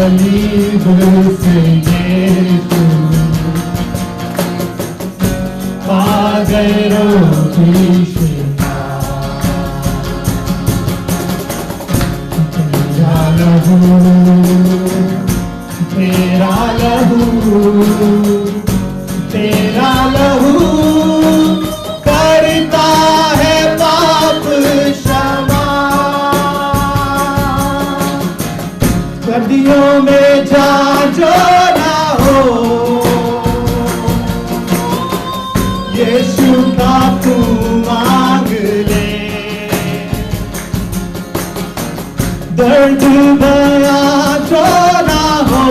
सलीब से यीशु पा गए रोगी शिफा। तेरा लहू, तेरा लहू, तेरा लहू करता है पाप क्षमा। सर्दियों में जहाँ जो ना हो, यीशु का तू मांग ले। दर्द भया जो ना हो,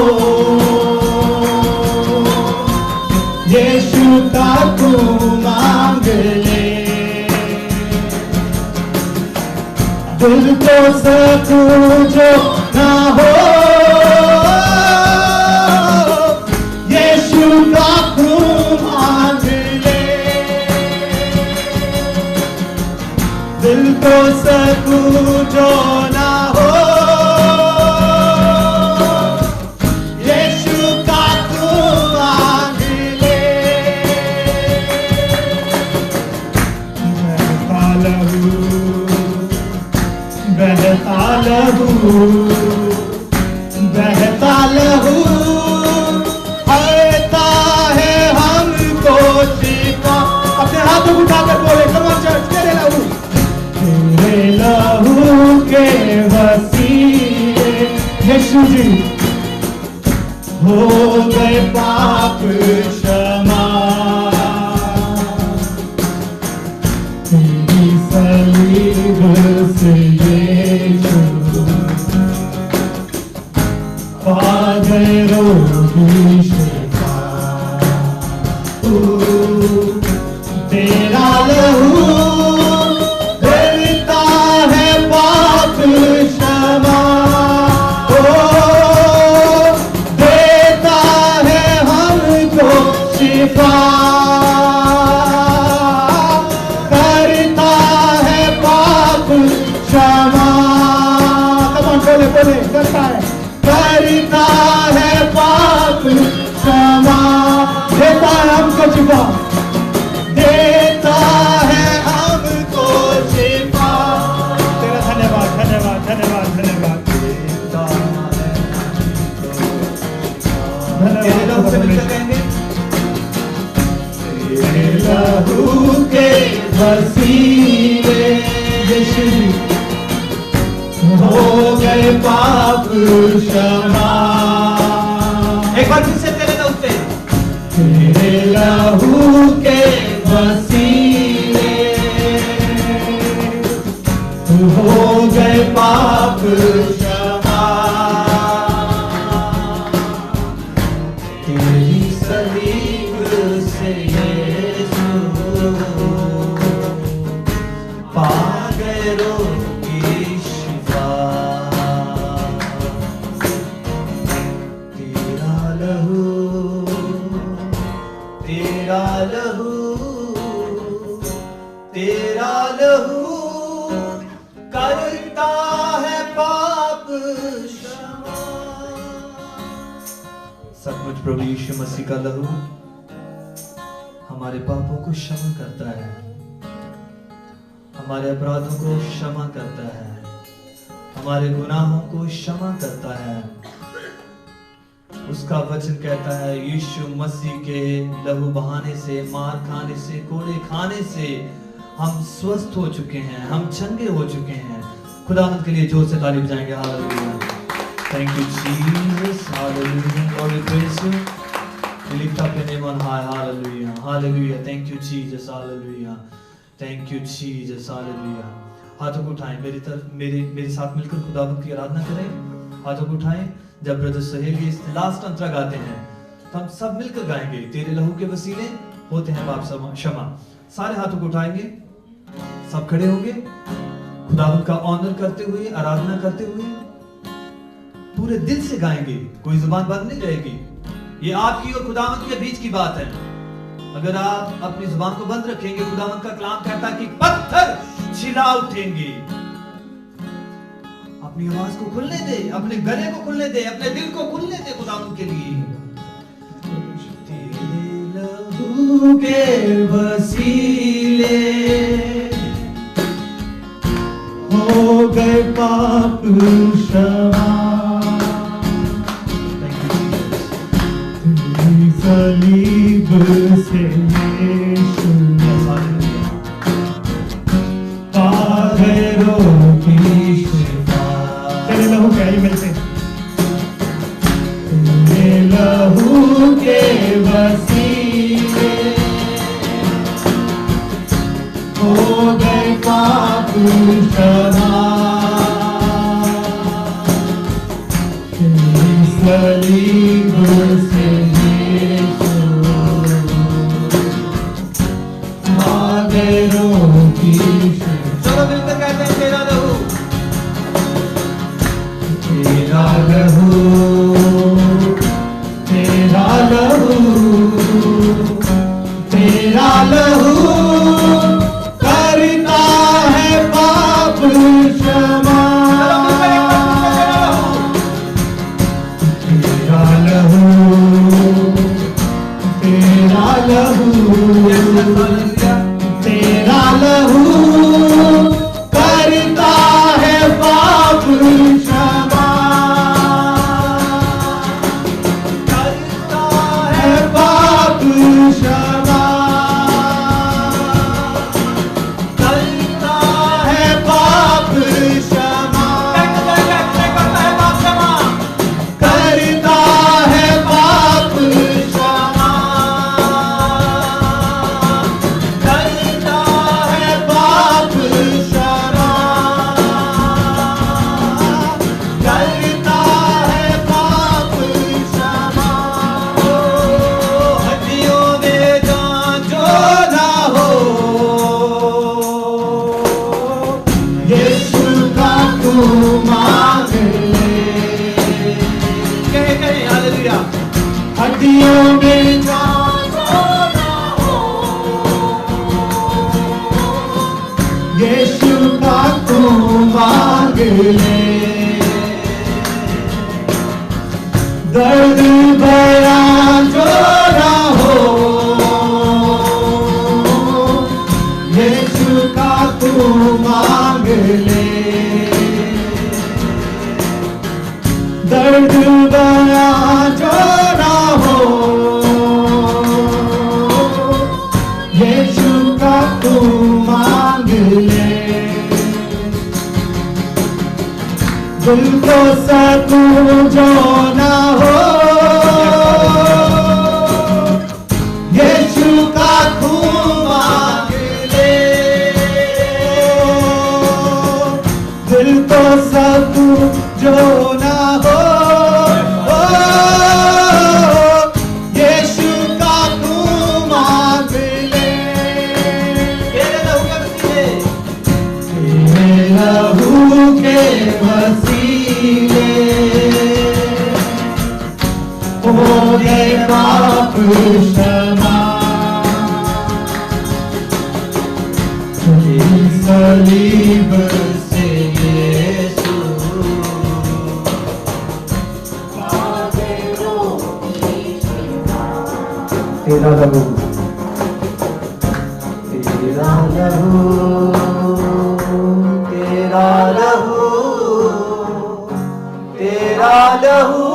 यीशु का तू मांग ले। दिल को सकून जो ना हो, यीशु का तू मांग ले। दिल को सकून जो ना हो, यीशु का तू मांग ले। बहता लहू, बहता लहू, बहता लहू हरता है हमको शिफा। अपने हाथों को उठाकर बोले, कमर चर्च, तेरे लहू, तेरे लहू के वसीले यीशु जी हो गए पाप क्षमा। तेरी सलीब से यीशु पा गए रोगी शिफा। तेरा लहू करता है पाप क्षमा। ओ देता है हमको शिफा, करता है पाप क्षमा। कमान बोले बोले, करता है, करता है पाप क्षमा। देता है हमको शिफा, देता है हमको शिफा। तेरा धन्यवाद, धन्यवाद, धन्यवाद, धन्यवाद। देता है तेरे लहू से मिलकर कहेंगे, तेरे लहू के वसीले यीशु जी हो गए पाप क्षमा। एक बार फिर से तेरे लहू पे, तेरे लहू के वसीले हो गए पाप क्षमा। तेरी सलीब से यीशु पा गए रोगी शिफा। तेरा लहू, तेरा लहू, तेरा लहू करता है पाप क्षमा। सचमुच प्रभु यीशु मसीह का लहू हमारे पापों को क्षमा करता है, हमारे अपराधों को क्षमा करता है, हमारे गुनाहों को क्षमा करता है। उसका वचन कहता है यीशु मसीह के लहू बहाने से, मार खाने से, कोड़े खाने से हम स्वस्थ हो चुके हैं, हम चंगे हो चुके हैं। खुदावंद के लिए जोर से ताली बजाएंगे। Hallelujah, thank you Jesus, hallelujah, Lord we praise you, we lift up your name on high, hallelujah, hallelujah, thank you Jesus, hallelujah, thank you Jesus, hallelujah. हाथों को उठाएं, मेरे साथ मिलकर खुदावंद की आराधना करें। हाथों को उठाएं। जब ब्रदर सहेली इस लास्ट अंतरा गाते हैं तो हम सब मिलकर गाएंगे, तेरे लहू के वसीले होते हैं पाप क्षमा। सारे हाथों को उठाएंगे, सब खड़े होंगे, खुदावंद का ऑनर करते हुए, आराधना करते हुए पूरे दिल से गाएंगे। कोई जुबान बंद नहीं रहेगी। ये आपकी और खुदावंद के बीच की बात है। अगर आप अपनी जुबान को बंद रखेंगे, खुदावंद का कलाम कहता है कि पत्थर चिल्ला उठेंगे। आप अपनी आवाज को खुलने दे, अपने गले को खुलने दे, अपने दिल को खुलने दे खुदावंद के लिए। तेरे लहू के वसीले हो गए पाप क्षमा, तेरी सलीब से यीशु पागलों की शिफा। तेरे लहू के आइए मिलते, तेरे लहू के वसीले हो गए पाप क्षमा, तेरी सलीब से यीशु पागलों की शिफा। चलो मिलकर कहते हैं तेरा लहू, तेरा लहू, तेरा लहू, तेरा लहू करता है पाप क्षमा। तेरा लहू, तेरा लहू, तेरा लहू करता है पाप क्षमा, करता है पाप क्षमा, करता है पाप क्षमा, करता है पाप क्षमा, करता है पाप क्षमा, करता है पाप क्षमा। हड्डियों में जान जो ना हो यीशु का तू मांग ले, कहे हालेलुया। हड्डियों में जान जो ना हो यीशु का तू मांग ले, दर्द बयां जो ना हो यीशु का तू मांग ले, दर्द बयां जो ना हो यीशु का तू मांग ले, दिल को सकून जो ना हो यीशु का खून मांग ले, दिल को सकून जो ना हो यीशु का खून मांग ले, तेरे लहू के वसीले, तेरे लहू के वसीले हो गए पाप क्षमा, तेरी सलीब से यीशु तेरा लहू, तेरा लहू, तेरा लहू, तेरा लहू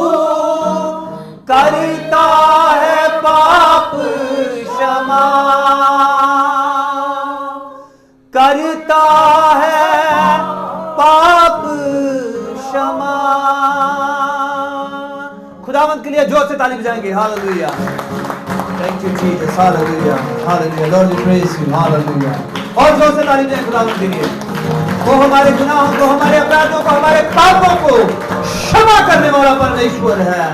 करता है पाप क्षमा, करता है पाप क्षमा। खुदावंद के लिए जोर से ताली बजाएंगे। Hallelujah, thank you Jesus, hallelujah, hallelujah, Lord we praise you, hallelujah. और जोर से ताली बजाएं खुदावंद के लिए। वो हमारे गुनाहों को, हमारे अपराधों को, हमारे पापों को क्षमा करने वाला परमेश्वर है।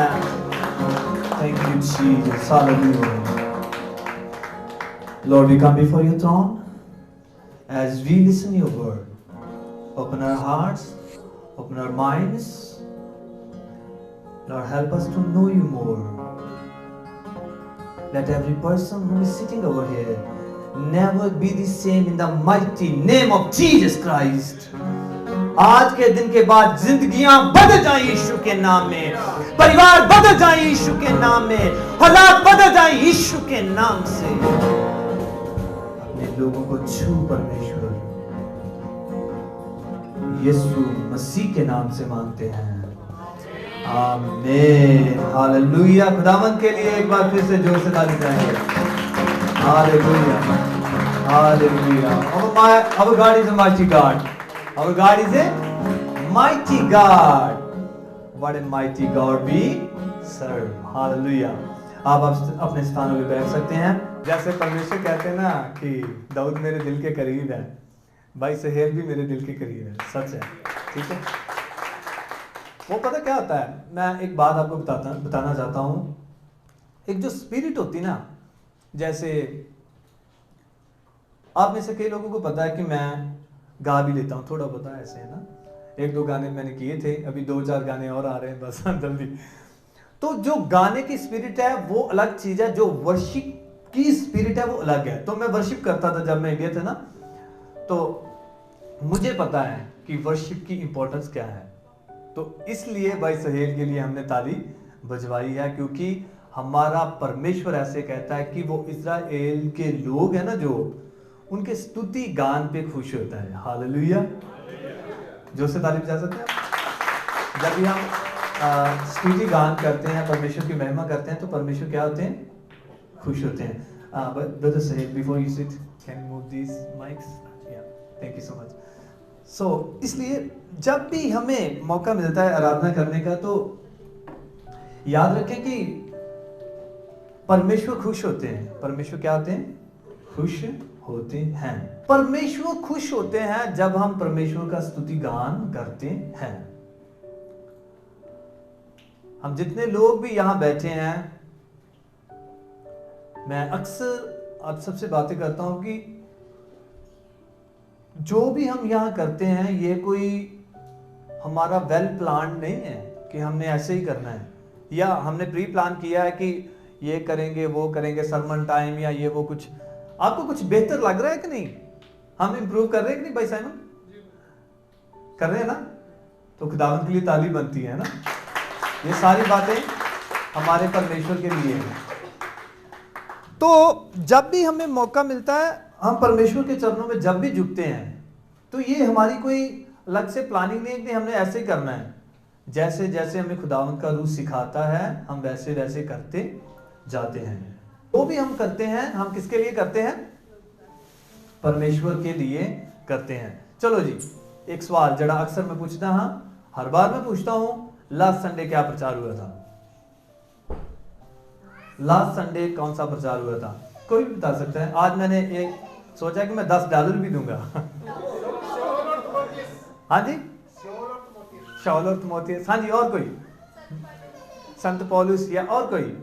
Thank you Jesus, hallelujah. Lord, we come before your throne as we listen your word. Open our hearts, open our minds. Lord, help us to know you more. Let every person who is sitting over here never be the same in the mighty name of Jesus Christ. आज के दिन के बाद जिंदगियां बदल जाएं यीशु के नाम में, परिवार बदल जाएं यीशु के नाम में, हालात बदल जाएं यीशु के नाम से। अपने लोगों को छू परमेश्वर यीशु मसीह के नाम से मांगते हैं। आमीन, हालेलुया। खुदावंद के लिए एक बार फिर से जोर से ताली बजाएंगे। Hallelujah, hallelujah. Our God is a mighty God. Our God is a mighty God. What a mighty God we serve. Hallelujah. आप अपने स्थानों पे बैठ सकते हैं। जैसे परमेश्वर कहते हैं ना कि दाऊद मेरे दिल के करीब है, भाई सहेल भी मेरे दिल के करीब है। सच है, ठीक है। वो पता क्या होता है, मैं एक बात आपको बताना चाहता हूँ। एक जो स्पिरिट होती ना, जैसे आप में से कई लोगों को पता है कि मैं गा भी लेता हूँ, थोड़ा पता है ऐसे, है ना। एक दो गाने मैंने किए थे, अभी 2-4 गाने और आ रहे हैं बस जल्दी। तो जो गाने की स्पिरिट है वो अलग चीज है, जो वर्शिप की स्पिरिट है वो अलग है। तो मैं वर्शिप करता था जब मैं इंडिया था ना, तो मुझे पता है कि वर्शिप की इंपॉर्टेंस क्या है। तो इसलिए भाई सहेल के लिए हमने ताली बजवाई है, क्योंकि हमारा परमेश्वर ऐसे कहता है कि वो इस्राएल के लोग हैं ना, जो उनके स्तुति गान पे खुश होता है। हालेलुया, जो से ताली बजा सकते हैं। जब भी हम स्तुति गान करते हैं, परमेश्वर की महिमा करते हैं, तो परमेश्वर क्या होते हैं? खुश होते हैं। Brother Sahel, before you sit, can you move this mics? या, थैंक यू सो मच। सो इसलिए जब भी हमें मौका मिलता है आराधना करने का, तो याद रखें कि परमेश्वर खुश होते हैं। परमेश्वर क्या होते हैं? खुश होते हैं। परमेश्वर खुश होते हैं जब हम परमेश्वर का स्तुति गान करते हैं। हम जितने लोग भी यहां बैठे हैं, मैं अक्सर आप सबसे बातें करता हूं कि जो भी हम यहां करते हैं, ये कोई हमारा वेल प्लान नहीं है कि हमने ऐसे ही करना है, या हमने प्री प्लान किया है कि ये करेंगे वो करेंगे, सरमन टाइम या ये वो। कुछ आपको कुछ बेहतर लग रहा है कि नहीं? हम इंप्रूव कर रहे हैं कि नहीं भाई साइमन? कर रहे हैं ना? तो खुदावंद के लिए ताली बनती है ना। ये सारी बातें हमारे परमेश्वर के लिए हैं। तो जब भी हमें मौका मिलता है, हम परमेश्वर के चरणों में जब भी झुकते हैं, तो ये हमारी कोई अलग से प्लानिंग नहीं है कि हमने ऐसे ही करना है। जैसे जैसे हमें खुदावंद का रूह सिखाता है, हम वैसे वैसे करते जाते हैं। वो भी हम करते हैं, हम किसके लिए करते हैं? परमेश्वर के लिए करते हैं। चलो जी, एक सवाल जरा अक्सर मैं पूछता हूं, हर बार मैं पूछता हूं, लास्ट संडे क्या प्रचार हुआ था? लास्ट संडे कौन सा प्रचार हुआ था? कोई भी बता सकता है। आज मैंने एक सोचा कि मैं $10 भी दूंगा। हाँ जी, शाऊल और तीमुथियुस। हाँ जी, और कोई? संत पौलुस, या और कोई?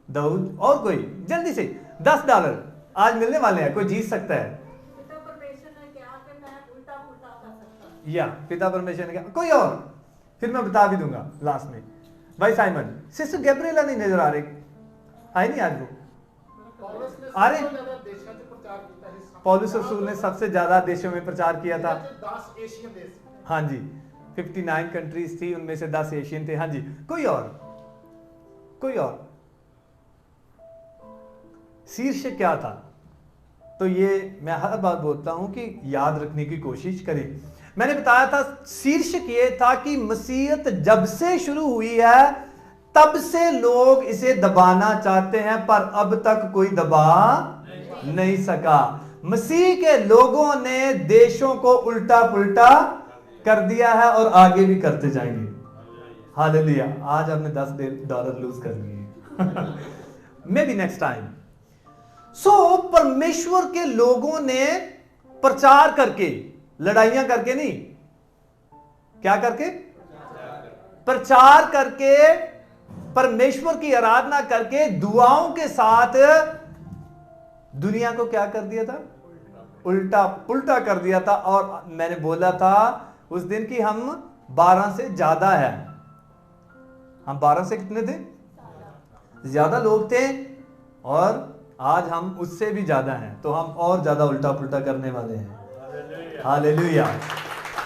दाऊद, और कोई? जल्दी से $10 आज मिलने वाले हैं, कोई जीत सकता है। पिता परमेश्वर ने कहा कि मैं उल्टा पुल्टा कर सकता हूं। या पिता परमेश्वर ने कहा, कोई और? फिर मैं बता भी दूंगा लास्ट में। भाई साइमन, सिस्टर गैब्रिएला नहीं नजर आ रही, आई नहीं आज वो? आ रहे? पौलुस रसूल ने सबसे ज्यादा देशों में प्रचार किया था। 10 एशियन देश। हाँ जी, 59 कंट्रीज थी, उनमें से 10 एशियन थे। हाँ जी, कोई और? कोई और? शीर्षक क्या था? तो ये मैं हर बार बोलता हूं कि याद रखने की कोशिश करें। मैंने बताया था शीर्षक ये था कि मसीहत जब से शुरू हुई है, तब से लोग इसे दबाना चाहते हैं, पर अब तक कोई दबा नहीं सका। मसीह के लोगों ने देशों को उल्टा पुल्टा कर दिया है और आगे भी करते जाएंगे। हालेलुया। आज हमने $10 लूज कर लिए। Maybe next time. So परमेश्वर के लोगों ने प्रचार करके, लड़ाइयां करके नहीं, क्या करके? प्रचार करके, परमेश्वर की आराधना करके, दुआओं के साथ दुनिया को क्या कर दिया था? उल्टा पुल्टा कर दिया था। और मैंने बोला था उस दिन कि हम 12 से ज्यादा है। हम 12 से कितने थे? ज्यादा लोग थे, और आज हम उससे भी ज्यादा हैं। तो हम और ज्यादा उल्टा पुल्टा करने वाले हैं। हालेलुया।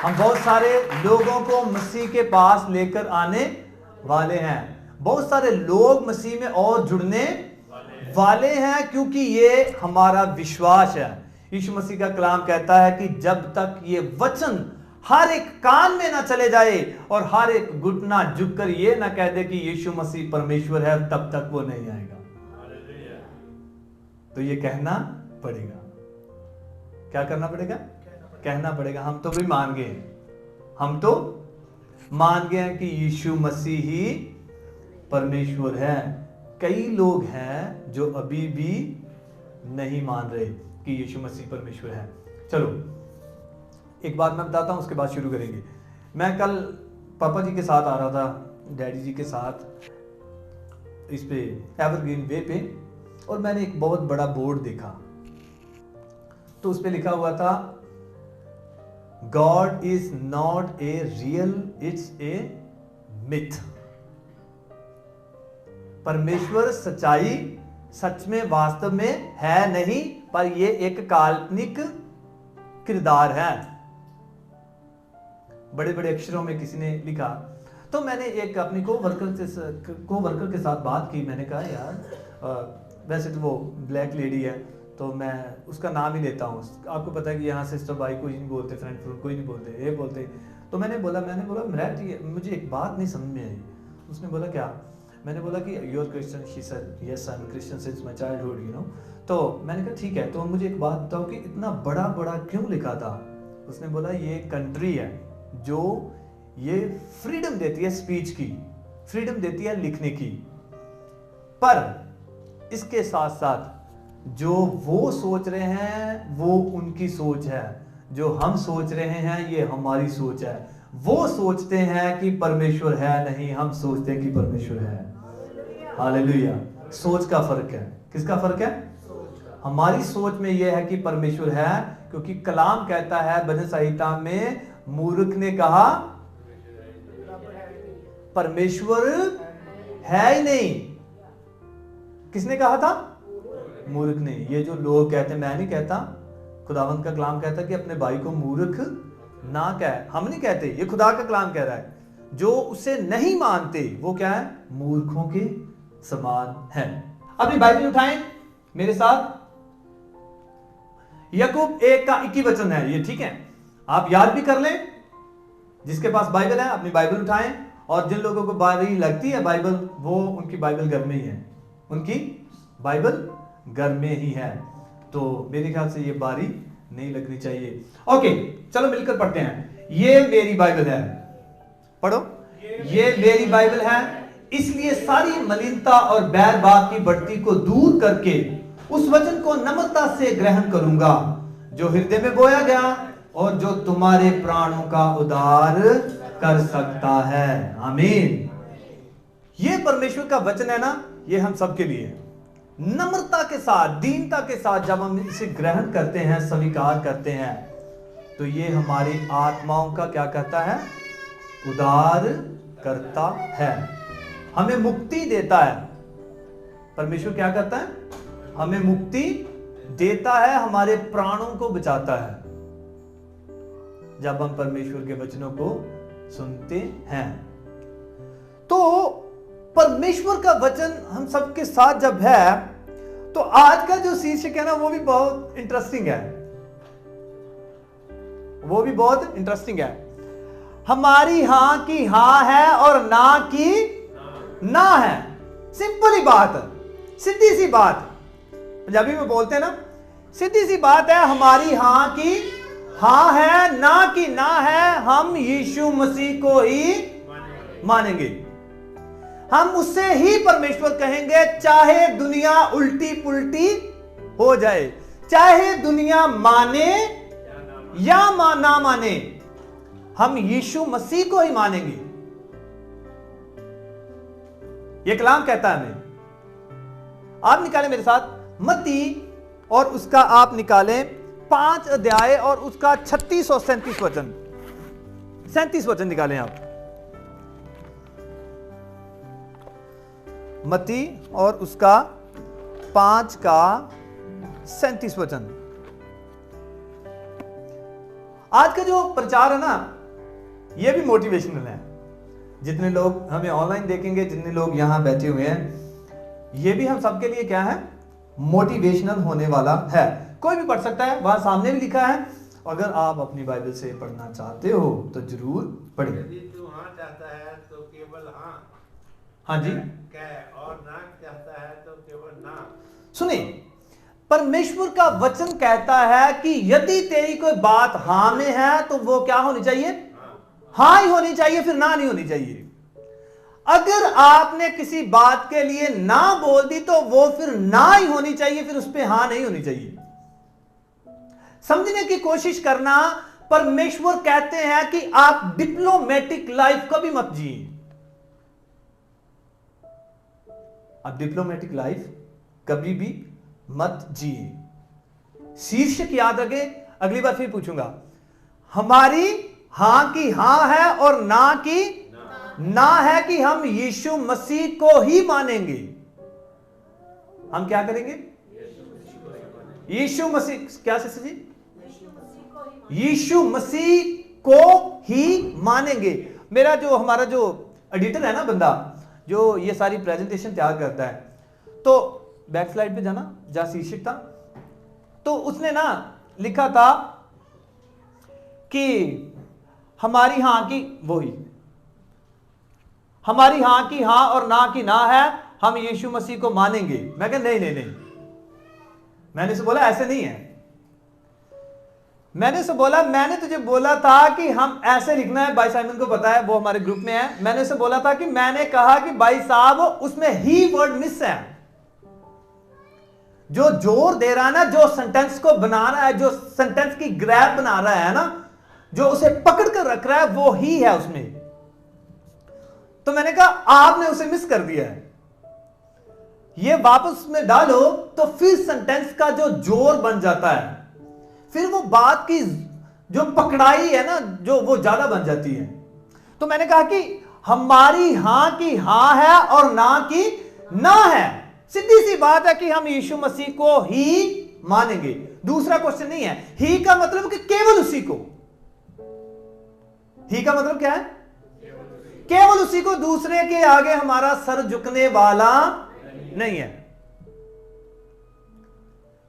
हम बहुत सारे लोगों को मसीह के पास लेकर आने वाले हैं। बहुत सारे लोग मसीह में और जुड़ने वाले हैं, क्योंकि ये हमारा विश्वास है। यीशु मसीह का कलाम कहता है कि जब तक ये वचन हर एक कान में ना चले जाए और हर एक घुटना झुककर ये ना कह दे कि यीशु मसीह परमेश्वर है, तब तक वो नहीं आएगा। तो ये कहना पड़ेगा। क्या करना पड़ेगा? कहना पड़ेगा। हम तो भी मान गए, हम तो मान गए हैं कि यीशु मसीह ही परमेश्वर है। कई लोग हैं जो अभी भी नहीं मान रहे कि यीशु मसीह परमेश्वर है। चलो एक बात मैं बताता हूं, उसके बाद शुरू करेंगे। मैं कल पापा जी के साथ आ रहा था, डैडी जी के साथ इस पे एवरग्रीन वे पे, और मैंने एक बहुत बड़ा बोर्ड देखा। तो उस पे लिखा हुआ था God is not a real, it's a myth. परमेश्वर सच्चाई सच में वास्तव में है नहीं, पर यह एक काल्पनिक किरदार है। बड़े बड़े अक्षरों में किसी ने लिखा। तो मैंने एक अपनी को वर्कर के साथ बात की। मैंने कहा यार वैसे तो वो ब्लैक लेडी है, तो मैं उसका नाम ही लेता हूँ। आपको पता है कि यहाँ सिस्टर भाई कोई नहीं बोलते, फ्रेंड कोई नहीं बोलते, ये बोलते। तो मैंने बोला मराठी, मुझे एक बात नहीं समझ में आई। उसने बोला क्या? मैंने बोला कि you are Christian. She said yes I am Christian since my childhood, you know. तो मैंने कहा ठीक है, तो मुझे एक बात बताओ कि इतना बड़ा बड़ा क्यों लिखा था? उसने बोला ये कंट्री है जो ये फ्रीडम देती है स्पीच की, फ्रीडम देती है लिखने की, पर इसके साथ साथ जो वो सोच रहे हैं वो उनकी सोच है, जो हम सोच रहे हैं ये हमारी सोच है। वो सोचते हैं कि परमेश्वर है नहीं, हम सोचते हैं कि परमेश्वर है। हालेलुया। सोच का फर्क है। किसका फर्क है? हमारी सोच में यह है कि परमेश्वर है, क्योंकि कलाम कहता है भजन संहिता में, मूर्ख ने कहा परमेश्वर है ही नहीं। किसने कहा था? मूर्ख ने। ये जो लोग कहते हैं, मैं नहीं कहता, खुदावंत का कलाम कहता है कि अपने भाई को मूर्ख ना कह। हम नहीं कहते, ये खुदा का कलाम कह रहा है। जो उसे नहीं मानते वो क्या है? मूर्खों के समान है। अपनी बाइबल उठाएं मेरे साथ। याकूब 1:21 वचन है ये, ठीक है? आप याद भी कर लें। जिसके पास बाइबल है अपनी बाइबल उठाएं, और जिन लोगों को बारी लगती है बाइबल, वो उनकी बाइबल घर में ही है, उनकी बाइबल घर में ही है। तो मेरे ख्याल से ये बारी नहीं लगनी चाहिए। ओके चलो मिलकर पढ़ते हैं। ये मेरी बाइबल है, पढ़ो। ये मेरी बाइबल है, इसलिए सारी मलिनता और बैरबाद की बढ़ती को दूर करके उस वचन को नम्रता से ग्रहण करूंगा जो हृदय में बोया गया और जो तुम्हारे प्राणों का उद्धार कर सकता है। आमीन। ये परमेश्वर का वचन है ना, ये हम सबके लिए नम्रता के साथ, दीनता के साथ जब हम इसे ग्रहण करते हैं, स्वीकार करते हैं, तो ये हमारी आत्माओं का क्या करता है? उद्धार करता है, हमें मुक्ति देता है। परमेश्वर क्या करता है? हमें मुक्ति देता है, हमारे प्राणों को बचाता है जब हम परमेश्वर के वचनों को सुनते हैं। तो परमेश्वर का वचन हम सबके साथ जब है, तो आज का जो शीर्षक है ना, वो भी बहुत इंटरेस्टिंग है। वो भी बहुत इंटरेस्टिंग है। हमारी हां की हां है और ना की ना है। सिंपल ही बात है, सीधी सी बात। पंजाबी में बोलते हैं ना, सीधी सी बात है। हमारी हां की हां है, ना की ना है। हम यीशु मसीह को ही मानेंगे, हम उससे ही परमेश्वर कहेंगे, चाहे दुनिया उल्टी पुल्टी हो जाए, चाहे दुनिया माने या ना माने, हम यीशु मसीह को ही मानेंगे। यह कलाम कहता है हमें। आप निकालें मेरे साथ मत्ती, और उसका आप निकालें 5 अध्याय और उसका 36 और 37 वचन। 37 वचन निकालें आप। मत्ती और उसका 5 का 37 वचन। आज का जो प्रचार है ना, ये भी मोटिवेशनल है। जितने लोग हमें ऑनलाइन देखेंगे, जितने लोग यहां बैठे हुए हैं, ये भी हम सबके लिए क्या है, मोटिवेशनल होने वाला है। कोई भी पढ़ सकता है, वहां सामने भी लिखा है। अगर आप अपनी बाइबल से पढ़ना चाहते हो तो जरूर पढ़िए। यदि तू हाँ चाहता है तो केवल हाँ, हाँ जी, कह, और ना चाहता है तो केवल ना। सुनिए, परमेश्वर का वचन कहता है कि यदि तेरी कोई बात हाँ में है तो वो क्या होनी चाहिए, हाँ ही होनी चाहिए, फिर ना नहीं होनी चाहिए। अगर आपने किसी बात के लिए ना बोल दी तो वो फिर ना ही होनी चाहिए, फिर उस पर हाँ नहीं होनी चाहिए। समझने की कोशिश करना। परमेश्वर कहते हैं कि आप डिप्लोमेटिक लाइफ कभी मत जिए। आप डिप्लोमेटिक लाइफ कभी भी मत जिए। शीर्षक याद रखे, अगली बार फिर पूछूंगा। हमारी हां की हां है और ना की ना है कि हम यीशु मसीह को ही मानेंगे। हम क्या करेंगे? यीशु मसीह, क्या सिस्टर जी? यीशु मसीह को ही मानेंगे। मेरा जो हमारा जो एडिटर है ना, बंदा जो ये सारी प्रेजेंटेशन तैयार करता है, तो बैक स्लाइड पे जाना जहां शीर्षक था, तो उसने ना लिखा था कि हमारी हां की वही, हमारी हां की हां और ना की ना है, हम यीशु मसीह को मानेंगे। मैं कहा नहीं नहीं नहीं, मैंने उसे बोला ऐसे नहीं है। मैंने उसे बोला, मैंने तुझे बोला था कि हम ऐसे लिखना है। भाई साइमन को पता है, वो हमारे ग्रुप में है। मैंने उसे बोला था कि मैंने कहा कि भाई साहब उसमें ही वर्ड मिस है। जो जोर दे रहा है ना, जो सेंटेंस को बना रहा है, जो सेंटेंस की ग्रैब बना रहा है ना, जो उसे पकड़ कर रख रहा है, वो ही है उसमें। तो मैंने कहा आपने उसे मिस कर दिया है, ये वापस में डालो, तो फिर सेंटेंस का जो जोर बन जाता है, फिर वो बात की जो पकड़ाई है ना, जो वो ज्यादा बन जाती है। तो मैंने कहा कि हमारी हां की हां है और ना की ना है। सीधी सी बात है कि हम यीशु मसीह को ही मानेंगे, दूसरा क्वेश्चन नहीं है। ही का मतलब कि केवल उसी को। ही का मतलब क्या है? केवल उसी को, दूसरे के आगे हमारा सर झुकने वाला नहीं है।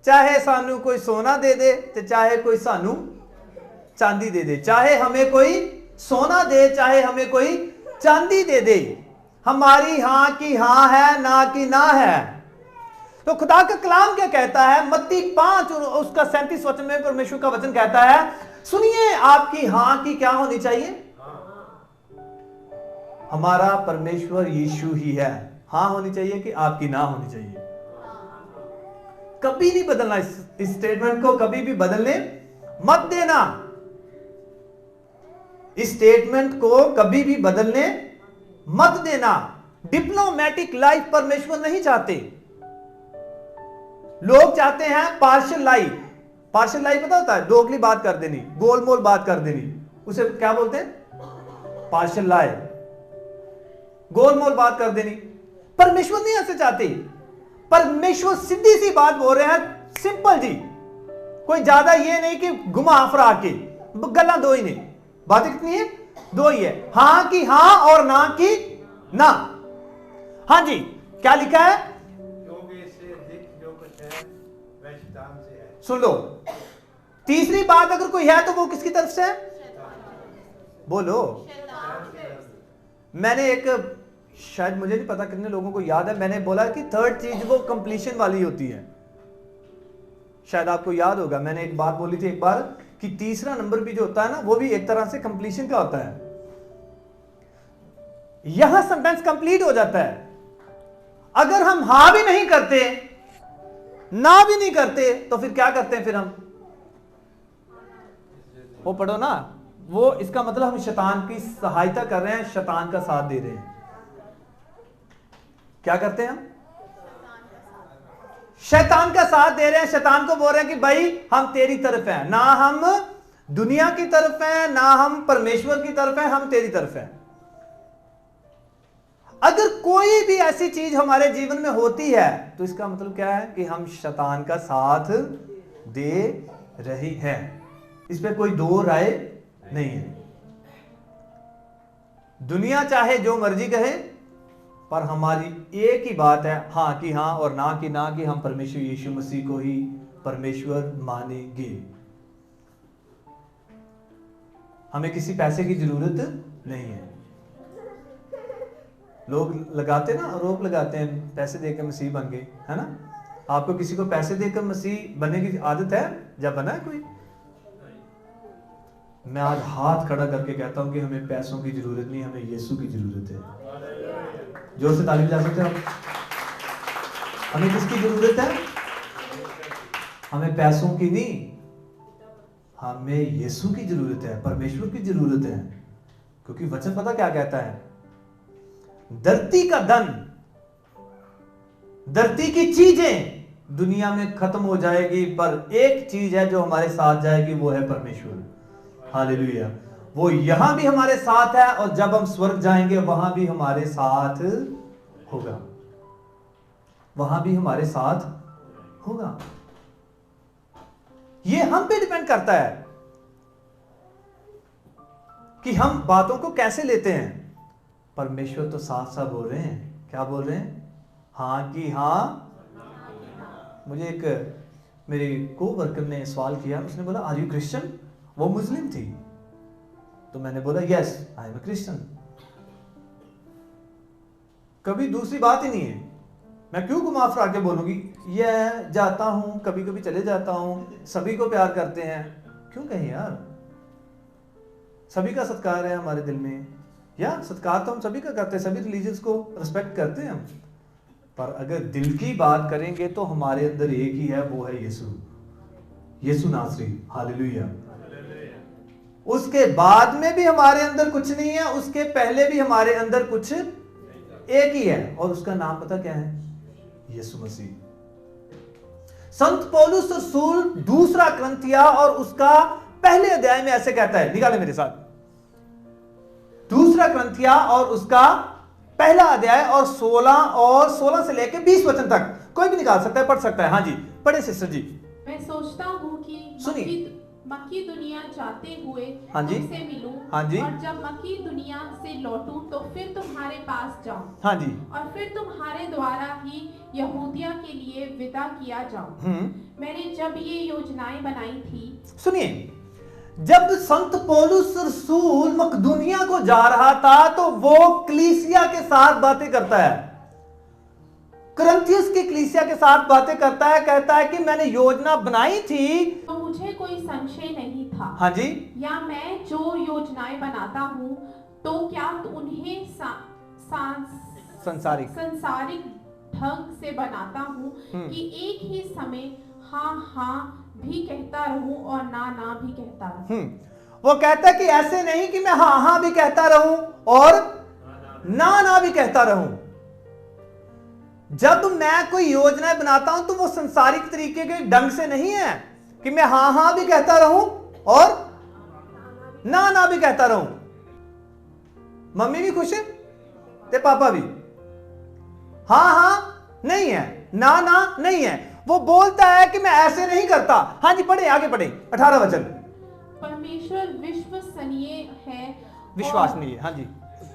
चाहे सानू कोई सोना दे दे, तो चाहे कोई सानू चांदी दे दे, चाहे हमें कोई सोना दे, चाहे हमें कोई चांदी दे दे, हमारी हां की हां है, ना की ना है। तो खुदा का कलाम क्या कहता है? मत्ती 5 और उसका 37 वचन में परमेश्वर का वचन कहता है, सुनिए आपकी हां की क्या होनी चाहिए? हमारा परमेश्वर यीशु ही है। हां होनी चाहिए कि आपकी ना होनी चाहिए? कभी नहीं बदलना। इस स्टेटमेंट को कभी भी बदलने मत देना। इस स्टेटमेंट को कभी भी बदलने मत देना। डिप्लोमेटिक लाइफ परमेश्वर नहीं चाहते। लोग चाहते हैं पार्शियल लाइफ। पार्शियल लाइफ पता होता है? दोगली बात कर देनी, गोलमोल बात कर देनी, उसे क्या बोलते हैं? पार्शियल लाइफ, गोलमोल बात कर देनी। परमेश्वर नहीं ऐसे चाहते। परमेश्वर सीधी सी बात बोल रहे हैं, सिंपल जी, कोई ज्यादा ये नहीं कि घुमा फिरा के, गला दो ही नहीं। बात कितनी है? दो ही है। हां की हां और ना की ना। हां जी, क्या लिखा है? क्योंकि इससे अधिक जो कुछ है वह शैतान से है। सुन लो, तीसरी बात अगर कोई है तो वो किसकी तरफ से है? बोलो। मैंने एक, शायद मुझे नहीं पता कितने लोगों को याद है, मैंने बोला कि थर्ड चीज वो कंप्लीशन वाली होती है। शायद आपको याद होगा, मैंने एक बात बोली थी एक बार कि तीसरा नंबर भी जो होता है ना, वो भी एक तरह से कंप्लीशन का होता है। यहां सेंटेंस कंप्लीट हो जाता है। अगर हम हां भी नहीं करते, ना भी नहीं करते, तो फिर क्या करते हैं? फिर हम वो पढ़ो ना, वो इसका मतलब हम शैतान की सहायता कर रहे हैं, शैतान का साथ दे रहे हैं। क्या करते हैं हम? शैतान का साथ दे रहे हैं। शैतान को बोल रहे हैं कि भाई हम तेरी तरफ हैं, ना हम दुनिया की तरफ हैं, ना हम परमेश्वर की तरफ हैं, हम तेरी तरफ हैं। अगर कोई भी ऐसी चीज हमारे जीवन में होती है तो इसका मतलब क्या है? कि हम शैतान का साथ दे रही हैं। इस पे कोई दो राय नहीं है। दुनिया चाहे जो मर्जी कहे, पर हमारी एक ही बात है, हाँ की हाँ और ना की ना, कि हम परमेश्वर यीशु मसीह को ही परमेश्वर मानेंगे। हमें किसी पैसे की जरूरत नहीं है। लोग लगाते ना, आरोप लगाते हैं पैसे देकर मसीह बन गए, है ना। आपको किसी को पैसे देकर मसीह बनने की आदत है? जब बना है कोई? मैं आज हाथ खड़ा करके कहता हूं कि हमें पैसों की जरूरत नहीं, हमें यीशु की जरूरत है। जोर से ताली बजा सकते हो? हमें किसकी जरूरत है? हमें पैसों की नहीं, हमें यीशु की जरूरत है, परमेश्वर की जरूरत है। क्योंकि वचन पता क्या कहता है? धरती का धन, धरती की चीजें दुनिया में खत्म हो जाएगी, पर एक चीज है जो हमारे साथ जाएगी, वो है परमेश्वर। हालेलुया। वो यहां भी हमारे साथ है, और जब हम स्वर्ग जाएंगे वहां भी हमारे साथ होगा, वहां भी हमारे साथ होगा। ये हम पे डिपेंड करता है कि हम बातों को कैसे लेते हैं। परमेश्वर तो साफ साफ बोल रहे हैं। क्या बोल रहे हैं? हाँ की हाँ। मुझे एक मेरे को-वर्कर ने सवाल किया, उसने बोला आर यू क्रिश्चियन? वो मुस्लिम थी, तो मैंने बोला yes I am a Christian. कभी दूसरी बात ही नहीं है। मैं क्यों घुमा फिरा के बोलूंगी? ये जाता हूं, कभी कभी चले जाता हूं, सभी को प्यार करते हैं। क्यों कहें यार? सभी का सत्कार है हमारे दिल में, या सत्कार तो हम सभी का करते हैं, सभी रिलीजियंस को रिस्पेक्ट करते हैं हम। पर अगर दिल की बात करेंगे तो हमारे अंदर एक ही है, वो है यीशु, यीशु नासरी। हालेलुया। उसके बाद में भी हमारे अंदर कुछ नहीं है, उसके पहले भी हमारे अंदर कुछ एक ही है, और उसका नाम पता क्या है? यीशु मसीह। संत पौलुस रसूल दूसरा कुरिन्थिया और उसका पहले अध्याय में ऐसे कहता है, निकाले मेरे साथ, दूसरा कुरिन्थिया और उसका पहला अध्याय और 16 से लेकर 20 वचन तक, कोई भी निकाल सकता है, पढ़ सकता है। हाँ जी, पढ़े सिस्टर जी। मैं सोचता हूँ कि मकीदुनिया जाते हुए हाँ जी, तुमसे मिलूं, हाँ जी, और जब मकीदुनिया से लौटूं तो फिर तुम्हारे पास जाऊं, हाँ जी, और फिर तुम्हारे द्वारा ही यहूदिया के लिए विदा किया जाऊं। मैंने जब ये योजनाएं बनाई थी, सुनिए, जब संत पौलुस रसूल मकदूनिया को जा रहा था तो वो कलीसिया के साथ बातें करता है, कुरिन्थियस की कलीसिया के साथ बातें करता है, कहता है कि मैंने योजना बनाई थी, तो मुझे कोई संशय नहीं था। हाँ जी, या मैं जो योजनाएं बनाता हूँ तो क्या उन्हें संसारिक ढंग से बनाता हूँ कि एक ही समय हाँ हाँ भी कहता रहूं और ना ना भी कहता रहूं। वो कहता है कि ऐसे नहीं कि मैं हाँ हाँ भी कहता रहूं और ना ना भी कहता रहूं। जब मैं कोई योजनाएं बनाता हूं तो वो संसारिक तरीके के ढंग से नहीं है कि मैं हाँ हाँ भी कहता रहूं और ना ना भी कहता रहूं। मम्मी भी खुश है ते पापा भी, हाँ हाँ नहीं है, ना ना नहीं है। वो बोलता है कि मैं ऐसे नहीं करता। हाँ जी, पढ़े, आगे पढ़े, 18 वचन। परमेश्वर विश्वसनीय है, विश्वसनीय, हाँ जी,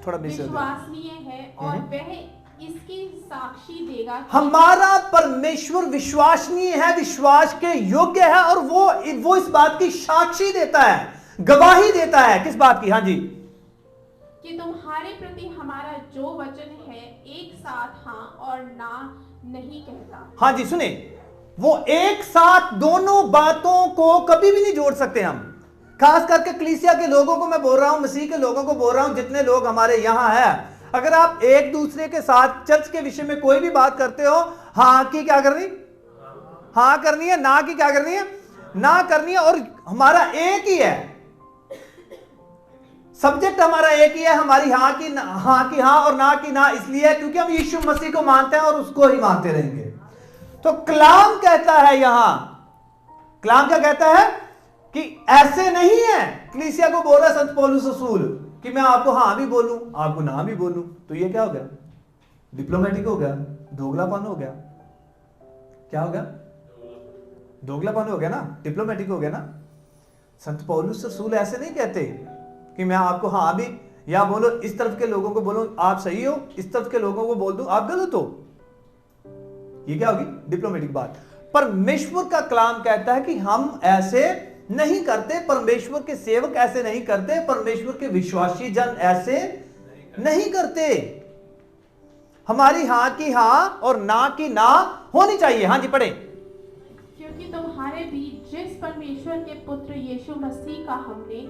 थोड़ा विश्वसनीय है, और वह इसकी साक्षी देगा। हमारा परमेश्वर विश्वसनीय है, विश्वास के योग्य है, और वो इस बात की साक्षी देता है, गवाही देता है। किस बात की? हाँ जी, कि तुम्हारे प्रति हमारा जो वचन है एक साथ हाँ और ना नहीं कहता। हाँ जी, सुने, वो एक साथ दोनों बातों को कभी भी नहीं जोड़ सकते हम। खास करके कलीसिया के लोगों को मैं बोल रहा हूं, मसीह के लोगों को बोल रहा हूं, जितने लोग हमारे यहां हैं, अगर आप एक दूसरे के साथ चर्च के विषय में कोई भी बात करते हो, हाँ की क्या करनी? हाँ करनी है, ना की क्या करनी है? ना करनी है। और हमारा एक ही है, सब्जेक्ट हमारा एक ही है, हमारी हाँ की हाँ और ना की ना, इसलिए क्योंकि हम यीशु मसीह को मानते हैं और उसको ही मानते रहेंगे। तो कलाम कहता है, यहां कलाम क्या कहता है कि ऐसे नहीं है। कलीसिया को बोल रहा है संत पौलुस रसूल कि मैं आपको हाँ भी बोलूं, आपको ना भी बोलूं। तो ये क्या हो गया? डिप्लोमेटिक हो गया, दोगलापन हो गया। क्या हो गया? दोगलापन हो गया ना, डिप्लोमेटिक हो गया ना। संत पौलुस रसूल ऐसे नहीं कहते कि मैं आपको हाँ भी, या बोलो इस तरफ के लोगों को बोलो आप सही हो, इस तरफ के लोगों को बोल दूं आप गलत हो। ये क्या होगी? डिप्लोमेटिक बात। परमेश्वर का कलाम कहता है कि हम ऐसे नहीं करते, परमेश्वर के सेवक ऐसे नहीं करते, परमेश्वर के विश्वासी जन ऐसे नहीं करते। हमारी हाँ की हाँ और ना की ना होनी चाहिए। हाँ जी पढ़े। क्योंकि तुम्हारे बीच जिस परमेश्वर के पुत्र यीशु मसीह का हमने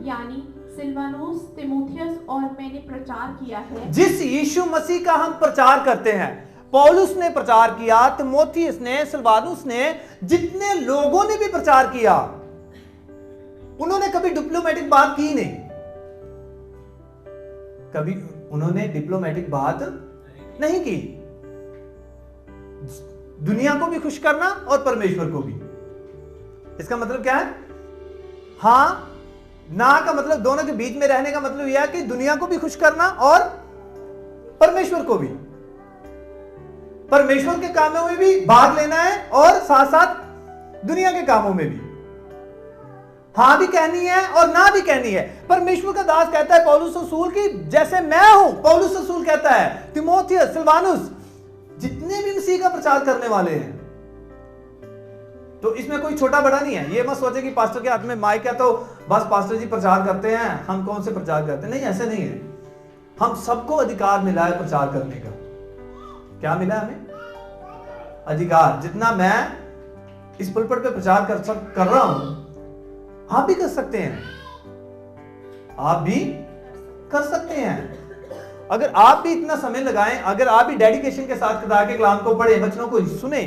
यानी सिलवानुस, तीमुथियुस और मैंने प्रचार किया है, जिस यीशु मसीह का हम प्रचार करते हैं, पौलुस ने प्रचार किया, तीमुथियुस ने, सिलवानुस ने, जितने लोगों ने भी प्रचार किया, उन्होंने कभी डिप्लोमेटिक बात की नहीं। कभी उन्होंने डिप्लोमेटिक बात नहीं की। दुनिया को भी खुश करना और परमेश्वर को भी। इसका मतलब क्या है? हां ना का मतलब दोनों के बीच में रहने का मतलब यह है कि दुनिया को भी खुश करना और परमेश्वर को भी, परमेश्वर के कामों में भी भाग लेना है और साथ साथ दुनिया के कामों में भी हां भी कहनी है और ना भी कहनी है। परमेश्वर का दास कहता है पौलुस रसूल की जैसे मैं हूं, पौलुस रसूल कहता है तीमुथियुस, सिलवानुस, जितने भी मसीह का प्रचार करने वाले हैं, तो इसमें कोई छोटा बड़ा नहीं है। ये मत सोचे कि पास्टर के हाथ में माइक है तो बस पास्टर जी प्रचार करते हैं, हम कौन से प्रचार करते हैं। नहीं, ऐसे नहीं है। हम सबको अधिकार मिला है प्रचार करने का। क्या मिला हमें? अधिकार। जितना मैं इस पुलपट पे प्रचार कर रहा हूं, आप भी कर सकते हैं। आप भी कर सकते हैं। अगर आप भी इतना समय लगाएं, अगर आप भी डेडिकेशन के साथ खुदा के कलाम को पढ़ें, वचनों को सुने,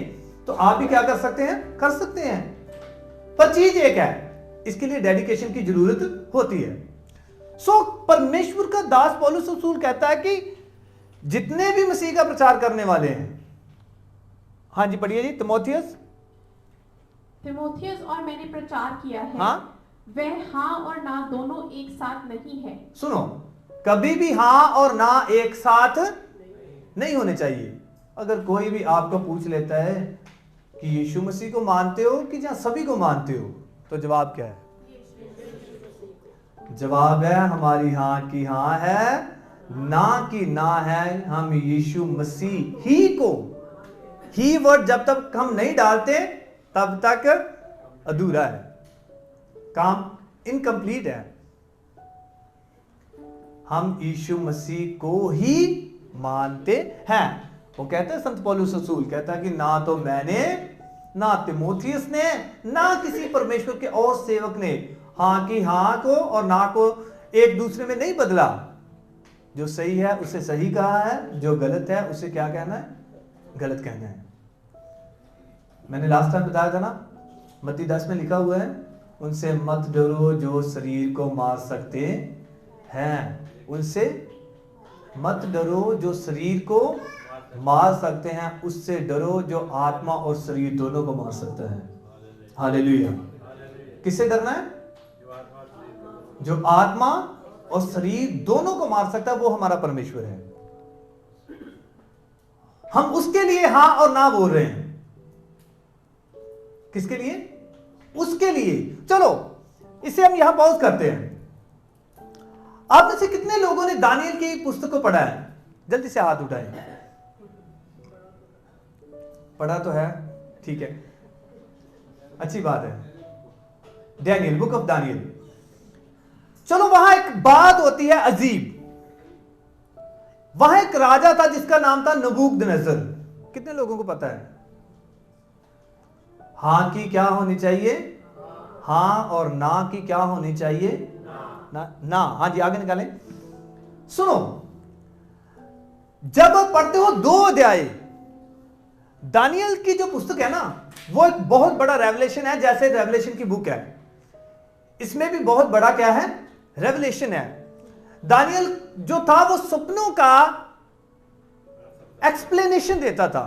तो आप भी क्या कर सकते हैं? कर सकते हैं। पर चीज एक है, इसके लिए डेडिकेशन की जरूरत होती है। परमेश्वर का दास पौलुस रसूल कहता है कि जितने भी मसीह का प्रचार करने वाले हैं, हाँ जी पढ़िए जी। तीमुथियुस और मैंने प्रचार किया है, हाँ? वह हाँ और ना दोनों एक साथ नहीं है। सुनो, कभी भी हाँ और ना एक साथ नहीं होने चाहिए। अगर कोई भी आपको पूछ लेता है कि यीशु मसीह को मानते हो कि या सभी को मानते हो, तो जवाब क्या है? जवाब है हमारी हाँ की हाँ है, ना की ना है। हम यीशु मसीह ही को, ही वर्ड जब तक हम नहीं डालते तब तक अधूरा है, काम इनकम्प्लीट है। हम यीशु मसीह को ही मानते हैं। वो कहते हैं संत पौलुस रसूल कहता है कि ना तो मैंने, ना तीमुथियुस ने, ना किसी परमेश्वर के और सेवक ने हाँ की हाँ को और ना को एक दूसरे में नहीं बदला। जो सही है उसे सही कहा है, जो गलत है उसे क्या कहना है? गलत कहना है। मैंने लास्ट टाइम बताया था ना, मत्ती 10 में लिखा हुआ है, उनसे मत डरो जो शरीर को मार सकते हैं। उनसे मत डरो जो शरीर को मार सकते हैं, उससे डरो जो आत्मा और शरीर दोनों को मार सकता है। हालेलुया। किससे डरना है? जो आत्मा और शरीर दोनों को मार सकता है, वो हमारा परमेश्वर है। हम उसके लिए हाँ और ना बोल रहे हैं। किसके लिए? उसके लिए। चलो इसे हम यहां पॉज करते हैं। आप में से कितने लोगों ने दानियल की पुस्तक को पढ़ा है? जल्दी से हाथ उठाएं। पढ़ा तो है, ठीक है, अच्छी बात है। Daniel, book of Daniel. चलो वहां एक बात होती है अजीब। वहां एक राजा था जिसका नाम था नबूकदनेस्सर। कितने लोगों को पता है? हां की क्या होनी चाहिए? हां और ना की क्या होनी चाहिए? ना। हाँ जी आगे निकालें। सुनो, जब आप पढ़ते हो 2 अध्याय दानियल की जो पुस्तक है ना, वो एक बहुत बड़ा रेवलेशन है, जैसे रेवलेशन की बुक है। इसमें भी बहुत बड़ा क्या है? रेवलेशन है। दानियल जो था वो सपनों का एक्सप्लेनेशन देता था,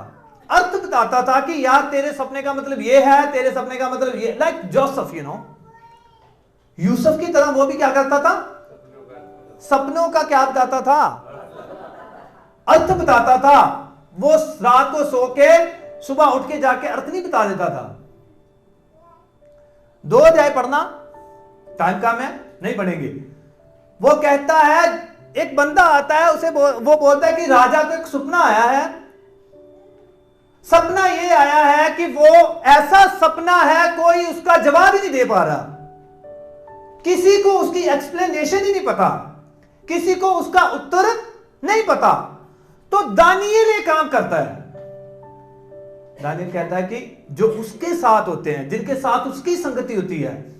अर्थ बताता था कि यार तेरे सपने का मतलब ये है, तेरे सपने का मतलब ये। लाइक जोसेफ, यूसुफ की तरह वो भी क्या करता था? सपनों का क्या बताता था? अर्थ बताता था। वो रात को सो के सुबह उठ के जाके अर्थ नहीं बता देता था। 2 अध्याय पढ़ना, टाइम कम है, नहीं पढ़ेंगे। वो कहता है, एक बंदा आता है, उसे वो बोलता है कि राजा को एक सपना आया है। सपना ये आया है कि वो ऐसा सपना है, कोई उसका जवाब ही नहीं दे पा रहा, किसी को उसकी एक्सप्लेनेशन ही नहीं पता, किसी को उसका उत्तर नहीं पता। तो दानिएल ये काम करता है। दानिएल कहता है कि जो उसके साथ होते हैं, जिनके साथ उसकी संगति होती है,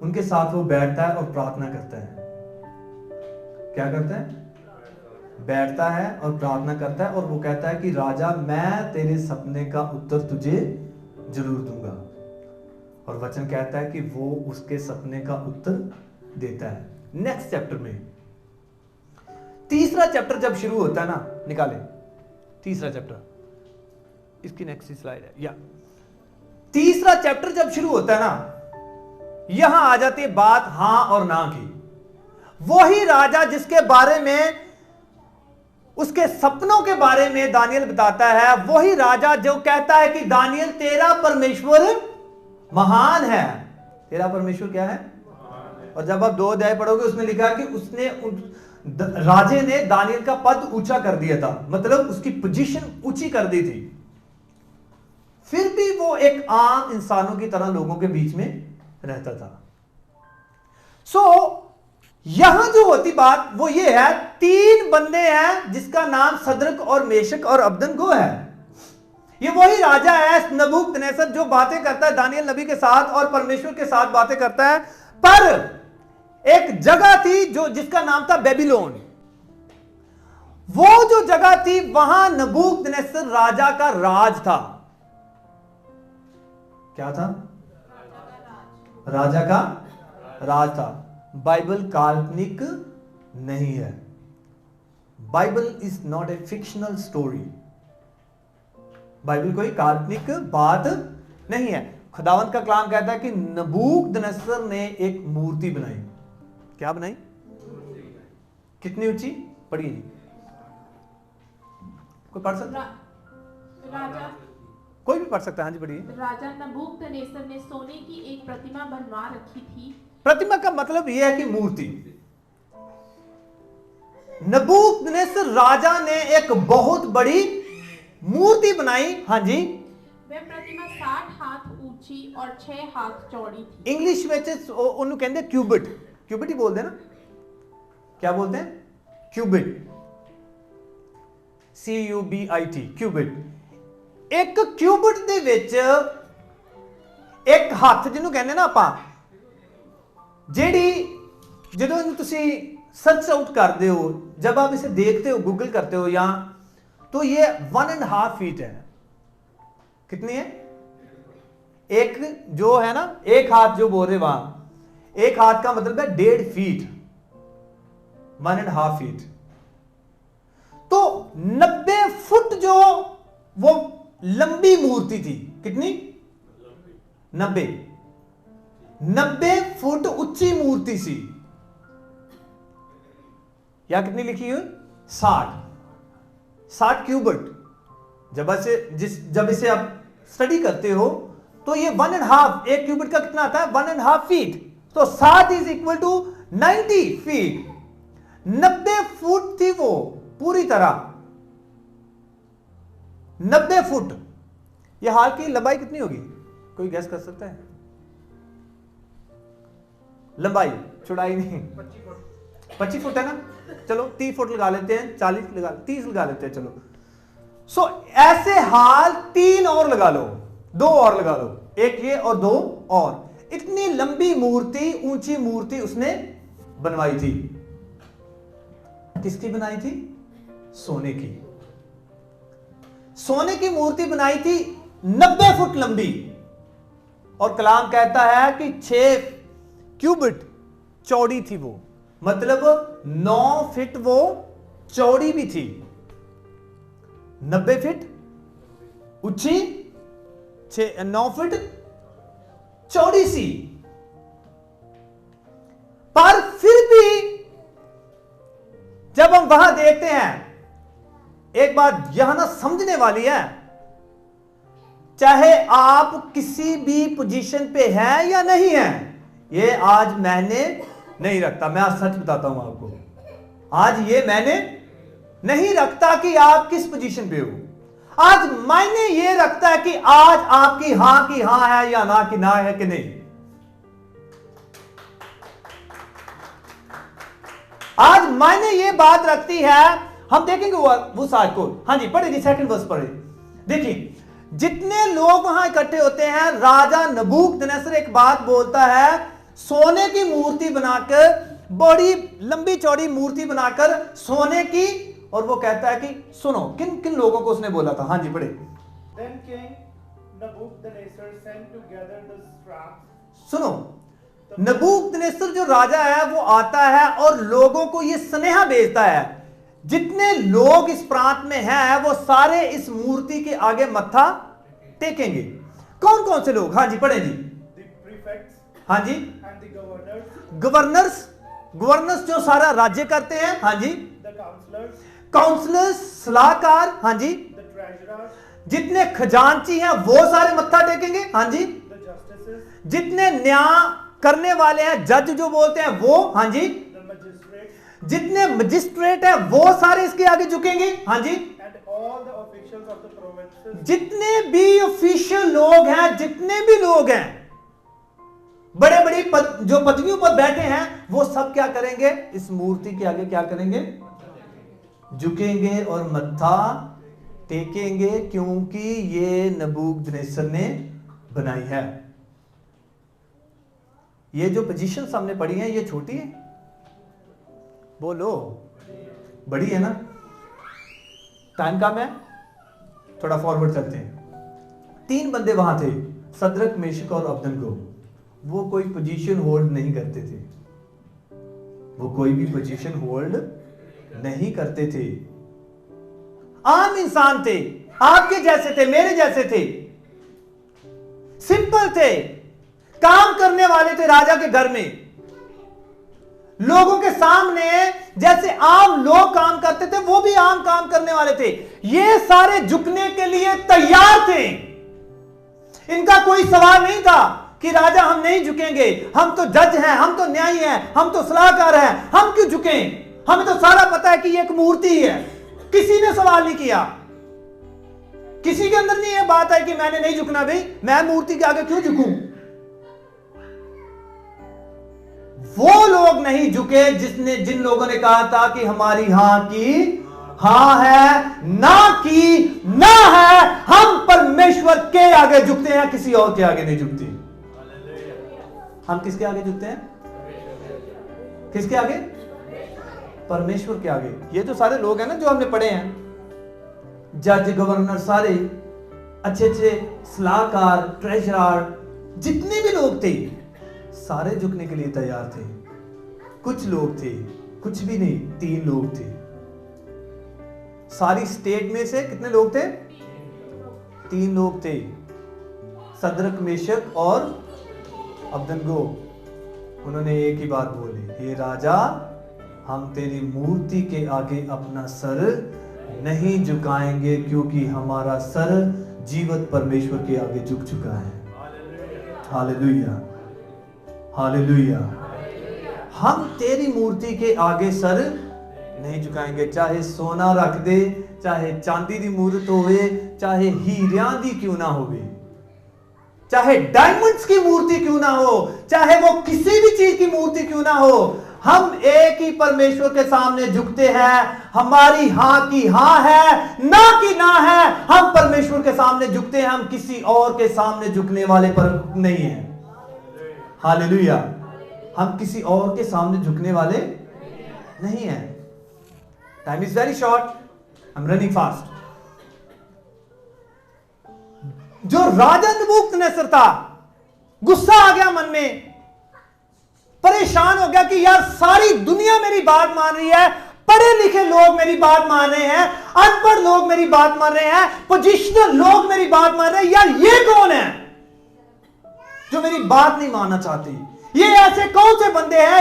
उनके साथ वो बैठता है और प्रार्थना करता है। क्या करता है? बैठता है और प्रार्थना करता है, और वो कहता है कि राजा, मैं तेरे सपने का उत्तर तुझे जरूर दूंगा। और वचन कहता है कि वो उसके सपने का उत्तर देता है। नेक्स्ट चैप्टर में, तीसरा चैप्टर जब शुरू होता है ना, निकाले तीसरा चैप्टर, इसकी नेक्स्ट स्लाइड है, या तीसरा चैप्टर जब शुरू होता है ना, यहां आ जाती है बात हां और ना की। वही राजा जिसके बारे में, उसके सपनों के बारे में दानियल बताता है, वही राजा जो कहता है कि दानियल, तेरा परमेश्वर महान है। तेरा परमेश्वर क्या है? और जब आप 2 अध्याय पढ़ोगे, उसमें लिखा है कि उसने, राजे ने दानियल का पद ऊंचा कर दिया था, मतलब उसकी पोजीशन ऊंची कर दी थी। फिर भी वो एक आम इंसानों की तरह लोगों के बीच में रहता था। यहां जो होती बात वो ये है, 3 बंदे हैं जिसका नाम सदरक और मेशक और अबदनगो है। ये वही राजा है नबूकदनेस्सर जो बातें करता है दानियल नबी के साथ और परमेश्वर के साथ बातें करता है। पर एक जगह थी जो जिसका नाम था बेबीलोन। वो जो जगह थी, वहां नबूकदनेस्सर राजा का राज था। क्या था? राजा का राज था। बाइबल काल्पनिक नहीं है। Bible is not a fictional story. Bible कोई काल्पनिक बात नहीं है। खुदावंद का कलाम कहता है कि नबूकदनेस्सर ने एक मूर्ति बनाई। क्या बनाई? कितनी ऊंची? पढ़िए जी, कोई पढ़ सकता? राजा, कोई भी पढ़ सकता है। हाँ जी, पढ़िए। राजा नबूकदनेस्सर ने सोने की एक प्रतिमा बनवा रखी थी। प्रतिमा का मतलब यह है कि मूर्ति। नबूकदनेस्सर राजा ने एक बहुत बड़ी मूर्ति बनाई। हाँ जी। वह प्रतिमा 60 हाथ ऊंची और 6 हाथ चौड़ी थी। इंग्लिश में उन्हें कहते क्यूबिट। क्यूबिट ही बोलते हैं ना? क्या बोलते हैं? Cubit, CUBIT, cubit. एक क्यूबिट दे विच एक हाथ जिन्हों कहने ना ਆਪਾਂ, ਜਿਹੜੀ ਜਦੋਂ ਇਹਨੂੰ ਤੁਸੀਂ सर्च आउट करते हो, जब आप इसे देखते हो, गूगल करते हो या, तो ये 1.5 फीट है। कितनी है? एक जो है ना, एक हाथ जो बोल रहे वहां, एक हाथ का मतलब है 1.5 फीट, 1.5 फीट। तो 90 फुट जो वो लंबी मूर्ति थी। कितनी? 90 फुट ऊंची मूर्ति सी, या कितनी लिखी हुई? 60 क्यूबिट। जब इसे आप स्टडी करते हो तो ये 1.5, एक क्यूबिट का कितना आता है? 1.5 फीट। तो 60 is equal to 90 feet. 90 foot थी वो पूरी तरह, 90 फुट। ये हाल की लंबाई कितनी होगी? कोई गैस कर सकता है? लंबाई, चौड़ाई नहीं, 25 फुट है ना? चलो 30 फुट लगा लेते हैं, 40 लगा, 30 लगा लेते हैं, चलो। ऐसे हाल 3 और लगा लो, 2 और लगा लो, एक ये और 2 और। इतनी लंबी मूर्ति, ऊंची मूर्ति उसने बनवाई थी। किसकी बनाई थी? सोने की। सोने की मूर्ति बनाई थी, 90 फुट लंबी। और कलाम कहता है कि 6 क्यूबिट चौड़ी थी वो, मतलब 9 फीट वो चौड़ी भी थी। 90 फीट ऊंची, 9 फीट चौड़ी सी। पर फिर भी जब हम वहां देखते हैं, एक बात यहां ना समझने वाली है, चाहे आप किसी भी पोजीशन पे हैं या नहीं हैं, ये आज मैंने नहीं रखता। मैं आज सच बताता हूं आपको, आज ये मैंने नहीं रखता कि आप किस पोजीशन पे हो। आज मायने ये रखता है कि आज आपकी हां की हां है या ना की ना है कि नहीं। आज मायने ये बात रखती है। हम देखेंगे वो साथ को। हाँ जी, पढ़े जी, सेकंड वर्स पढ़े। देखिए, जितने लोग वहां इकट्ठे होते हैं, राजा नबूकदनेस्सर एक बात बोलता है, सोने की मूर्ति बनाकर, बड़ी लंबी चौड़ी मूर्ति बनाकर सोने की, और वो कहता है कि सुनो, किन किन लोगों को उसने बोला था। हाँ जी, पढ़े। Then King Nebuchadnezzar sent together the satraps. सुनो, नबूकदनेस्सर जो राजा है वो आता है और लोगों को ये स्नेहा भेजता है, जितने लोग इस प्रांत में हैं वो सारे इस मूर्ति के आगे मत्था टेकेंगे। कौन कौन से लोग? हाँ जी, पढ़े जी। The prefects हाँ जी, and the governors, गवर्नर्स जो सारा राज्य करते हैं। हाँ जी, the counselors, काउंसलर्स सलाहकार। हाँ जी, the treasurers, जितने खजांची हैं वो सारे मत्था टेकेंगे। हाँ जी, the justices, जितने न्याय करने वाले हैं, जज जो बोलते हैं वो। हाँ जी, the magistrates, जितने मजिस्ट्रेट हैं वो सारे इसके आगे झुकेंगे। हाँ जी, and all the officials of the provinces, जितने भी ऑफिशियल लोग हैं, जितने भी लोग हैं, बड़े बड़ी जो पदवियों पर बैठे हैं, वो सब क्या करेंगे? इस मूर्ति के आगे क्या करेंगे? झुकेंगे और मत्था टेकेंगे, क्योंकि ये नबूकदनेस्सर ने बनाई है। ये जो पोजीशन सामने पड़ी है, ये छोटी है? बोलो, बड़ी है ना? टाइम कम है, थोड़ा फॉरवर्ड चलते हैं। 3 बंदे वहां थे, सदरक, मेशक और अबदनगो। वो कोई पोजीशन होल्ड नहीं करते थे, वो कोई भी पोजीशन होल्ड नहीं करते थे। आम इंसान थे, आपके जैसे थे, मेरे जैसे थे, सिंपल थे, काम करने वाले थे राजा के घर में। लोगों के सामने जैसे आम लोग काम करते थे, वो भी आम काम करने वाले थे। ये सारे झुकने के लिए तैयार थे। इनका कोई सवाल नहीं था कि राजा हम नहीं झुकेंगे, हम तो जज हैं, हम तो न्यायी हैं, हम तो सलाहकार हैं, हम क्यों झुकें? हमें तो सारा पता है कि ये एक मूर्ति है। किसी ने सवाल नहीं किया, किसी के अंदर नहीं ये बात है कि मैंने नहीं झुकना, भाई मैं मूर्ति के आगे क्यों झुकूं? वो लोग नहीं झुके जिन लोगों ने कहा था कि हमारी हां की हां है, ना की ना है। हम परमेश्वर के आगे झुकते हैं, किसी और के आगे नहीं झुकते। हम किसके आगे झुकते हैं? किसके आगे? परमेश्वर के आगे। ये जो सारे लोग हैं ना, जो हमने पढ़े हैं, जज, गवर्नर, सारे अच्छे अच्छे सलाहकार, ट्रेजरर, जितने भी लोग थे, सारे झुकने के लिए तैयार थे। कुछ लोग थे, कुछ भी नहीं, 3 लोग थे। सारी स्टेट में से कितने लोग थे? 3 लोग थे, सदरक, मेशक और अबदनगो। उन्होंने एक ही बात बोली, हे राजा, हम तेरी मूर्ति के आगे अपना सर नहीं झुकाएंगे, क्योंकि हमारा सर जीवित परमेश्वर के आगे झुक चुका है। Hallelujah, hallelujah. हम तेरी मूर्ति के आगे सर नहीं झुकाएंगे, चाहे सोना रख दे, चाहे चांदी की मूर्त होवे, चाहे हीरियां दी क्यों ना होवे, चाहे डायमंड्स की मूर्ति क्यों ना हो, चाहे वो किसी भी चीज की मूर्ति क्यों ना हो, हम एक ही परमेश्वर के सामने झुकते हैं। हमारी हां की हां है, ना की ना है। हम परमेश्वर के सामने झुकते हैं, हम किसी और के सामने झुकने वाले पर नहीं हैं। हालेलुया। हम किसी और के सामने झुकने वाले नहीं हैं। Time is very short, I am running fast. जो राजा नबूकदनेस्सर था, गुस्सा आ गया मन में, परेशान हो गया कि यार सारी दुनिया मेरी बात मान रही है, पढ़े लिखे लोग मेरी बात मान रहे हैं, अनपढ़ लोग मेरी बात मान रहे हैं, पोजिशनल लोग मेरी बात मान रहे हैं, यार ये कौन है जो मेरी बात नहीं मानना चाहती? ये ऐसे कौन से बंदे हैं,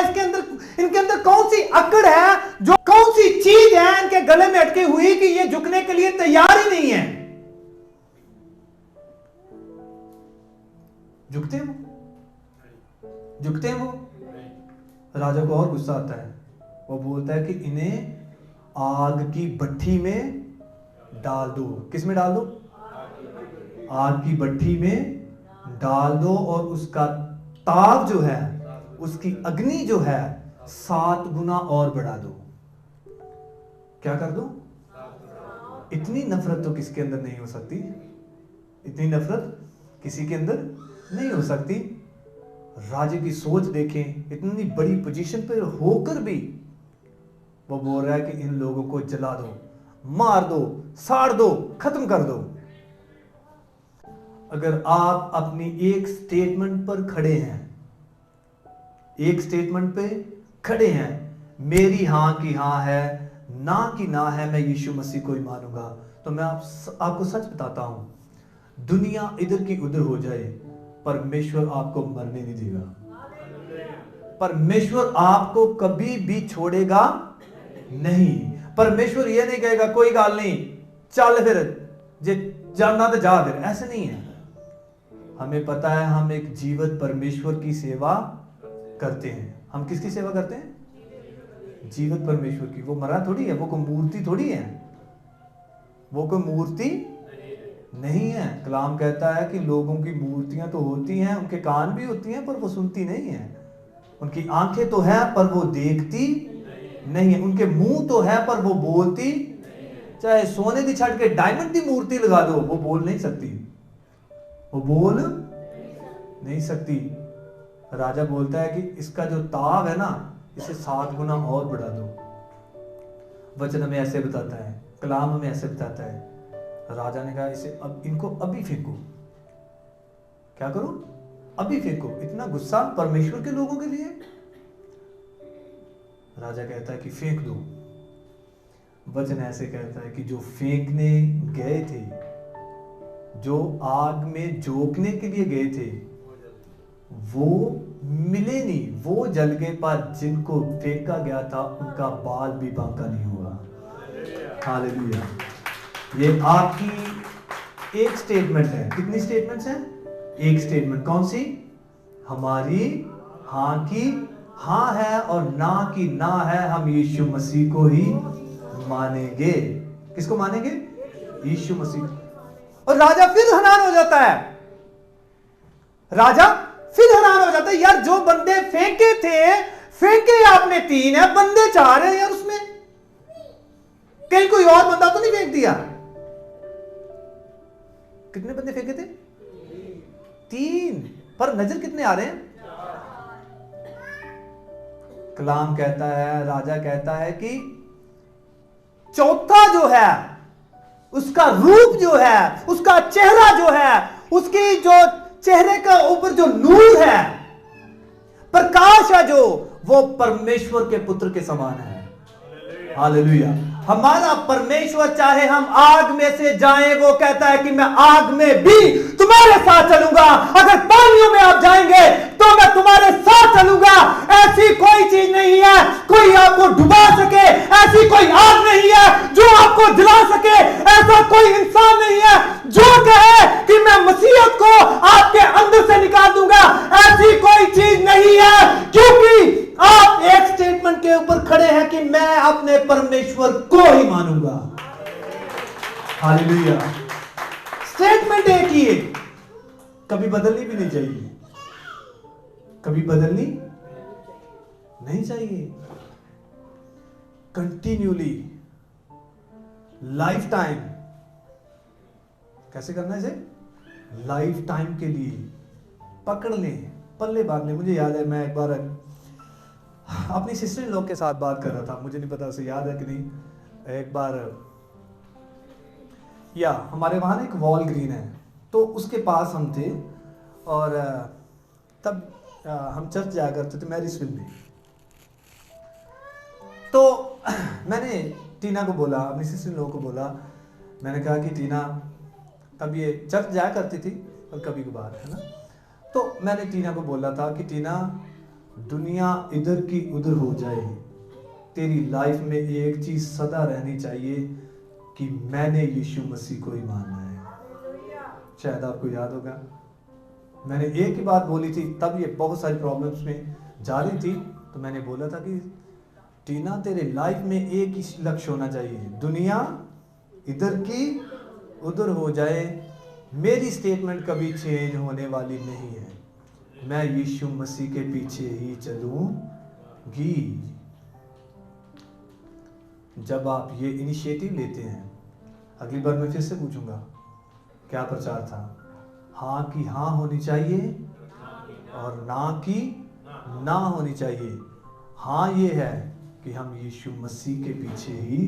इनके अंदर कौन सी अकड़ है, जो कौन सी चीज है इनके गले में अटकी हुई कि ये झुकने के लिए तैयार ही नहीं है? झुकते हो? झुकते हैं वो? राजा को और गुस्सा आता है, वो बोलता है कि इन्हें आग की भट्ठी में डाल दो। किस में डाल दो? आग की भट्ठी में डाल दो, और उसका ताप जो है, उसकी अग्नि जो है 7 गुना और बढ़ा दो। क्या कर दो? इतनी नफरत तो किसके अंदर नहीं हो सकती, इतनी नफरत किसी के अंदर नहीं हो सकती। राजे की सोच देखें, इतनी बड़ी पोजीशन पर होकर भी वो बोल रहा है कि इन लोगों को जला दो, मार दो, साड़ दो, खत्म कर दो। अगर आप अपनी एक स्टेटमेंट पर खड़े हैं, एक स्टेटमेंट पे खड़े हैं, मेरी हां की हां है, ना की ना है, मैं यीशु मसीह को ही मानूंगा, तो मैं आपको सच बताता हूं, दुनिया इधर की उधर हो जाए, परमेश्वर आपको मरने नहीं देगा। परमेश्वर आपको कभी भी छोड़ेगा नहीं। परमेश्वर ये नहीं कहेगा कोई गाल नहीं, चल फिर जे जाना तो जा, फिर ऐसे नहीं है। हमें पता है हम एक जीवित परमेश्वर की सेवा करते हैं। हम किसकी सेवा करते हैं? जीवित परमेश्वर की। वो मरा थोड़ी है, वो कोई मूर्ति थोड़ी है, वो कोई मूर्ति नहीं है। कलाम कहता है कि लोगों की मूर्तियां तो होती हैं, उनके कान भी होती हैं पर वो सुनती नहीं है, उनकी आंखें तो है पर वो देखती नहीं है, उनके मुंह तो है पर वो बोलती, चाहे सोने की छड़ के डायमंड की मूर्ति लगा दो, वो बोल नहीं सकती, वो बोल नहीं सकती। राजा बोलता है कि इसका जो ताव है ना, इसे 7 गुना और बढ़ा दो। वचन हमें ऐसे बताता है, कलाम हमें ऐसे बताता है। राजा ने कहा इसे अब इनको अभी फेंको। क्या करो? अभी फेंको। इतना गुस्सा परमेश्वर के लोगों के लिए? राजा कहता है कि फेंक दो। वचन ऐसे कहता है कि जो फेंकने गए थे, जो आग में झोंकने के लिए गए थे, वो मिले नहीं, वो जल गए, पर जिनको फेंका गया था उनका बाल भी बांका नहीं हुआ। हालेलुया। ये आपकी एक स्टेटमेंट है। कितनी स्टेटमेंट्स हैं? एक स्टेटमेंट। कौन सी? हमारी हां की हां है और ना की ना है। हम यीशु मसीह को ही मानेंगे। किसको मानेंगे? यीशु मसीह। और राजा फिर हैरान हो जाता है। राजा फिर हैरान हो जाता है, यार जो बंदे फेंके थे, फेंके आपने 3 है, बंदे 4 है यार, उसमें कहीं कोई और बंदा तो नहीं फेंक दिया? कितने बंदे फेंके थे? 3, पर नजर कितने आ रहे हैं? कलाम कहता है, राजा कहता है कि चौथा जो है, उसका रूप जो है, उसका चेहरा जो है, उसकी जो चेहरे का ऊपर जो नूर है, प्रकाश है, जो वो परमेश्वर के पुत्र के समान है। हालेलुया। हमारा परमेश्वर चाहे हम आग में से जाएं, वो कहता है कि मैं आग में भी तुम्हारे साथ चलूंगा। अगर पानियों में आप जाएंगे तो मैं तुम्हारे साथ चलूंगा। ऐसी कोई चीज नहीं है कोई आपको डुबा सके, ऐसी कोई आग नहीं है जो आपको जला सके, ऐसा कोई इंसान नहीं है जो कहे कि मैं मसीहत को आपके अंदर से निकाल दूंगा। ऐसी कोई चीज नहीं है, क्योंकि आप एक स्टेटमेंट के ऊपर खड़े हैं कि मैं अपने परमेश्वर को ही मानूंगा। हालेलुया। स्टेटमेंट एक ही है, कभी बदलनी भी नहीं चाहिए, कभी बदलनी नहीं चाहिए। Continually, life time. कैसे करना है इसे? लाइफ टाइम के लिए पकड़ लें, पल्ले बांध लें। मुझे याद है, मैं एक बार अपनी सिस्टर लोग के साथ बात कर रहा था, मुझे नहीं पता उसे याद है कि नहीं। एक बार या हमारे वहाँ ना एक वॉल ग्रीन है, तो उसके पास हम थे, और तब हम चर्च जाया करते थे मैरिसविल में। तो मैंने टीना को बोला, अपनी सिस्टर लोगों को बोला, मैंने कहा कि टीना, तब ये चर्च जाया करती थी और कभी कभार, है ना, तो मैंने टीना को बोला था कि टीना, दुनिया इधर की उधर हो जाए, तेरी लाइफ में एक चीज सदा रहनी चाहिए कि मैंने यीशु मसीह को ही मानना है। शायद आपको याद होगा, मैंने एक ही बात बोली थी, तब ये बहुत सारी प्रॉब्लम्स में जा रही थी। तो मैंने बोला था कि टीना तेरे लाइफ में एक ही लक्ष्य होना चाहिए, दुनिया इधर की उधर हो जाए, मेरी स्टेटमेंट कभी चेंज होने वाली नहीं है, मैं यीशु मसीह के पीछे ही चलूंगी। जब आप ये इनिशिएटिव लेते हैं, अगली बार मैं फिर से पूछूंगा क्या प्रचार था, हाँ की हाँ होनी चाहिए और ना की ना होनी चाहिए। हाँ ये है कि हम यीशु मसीह के पीछे ही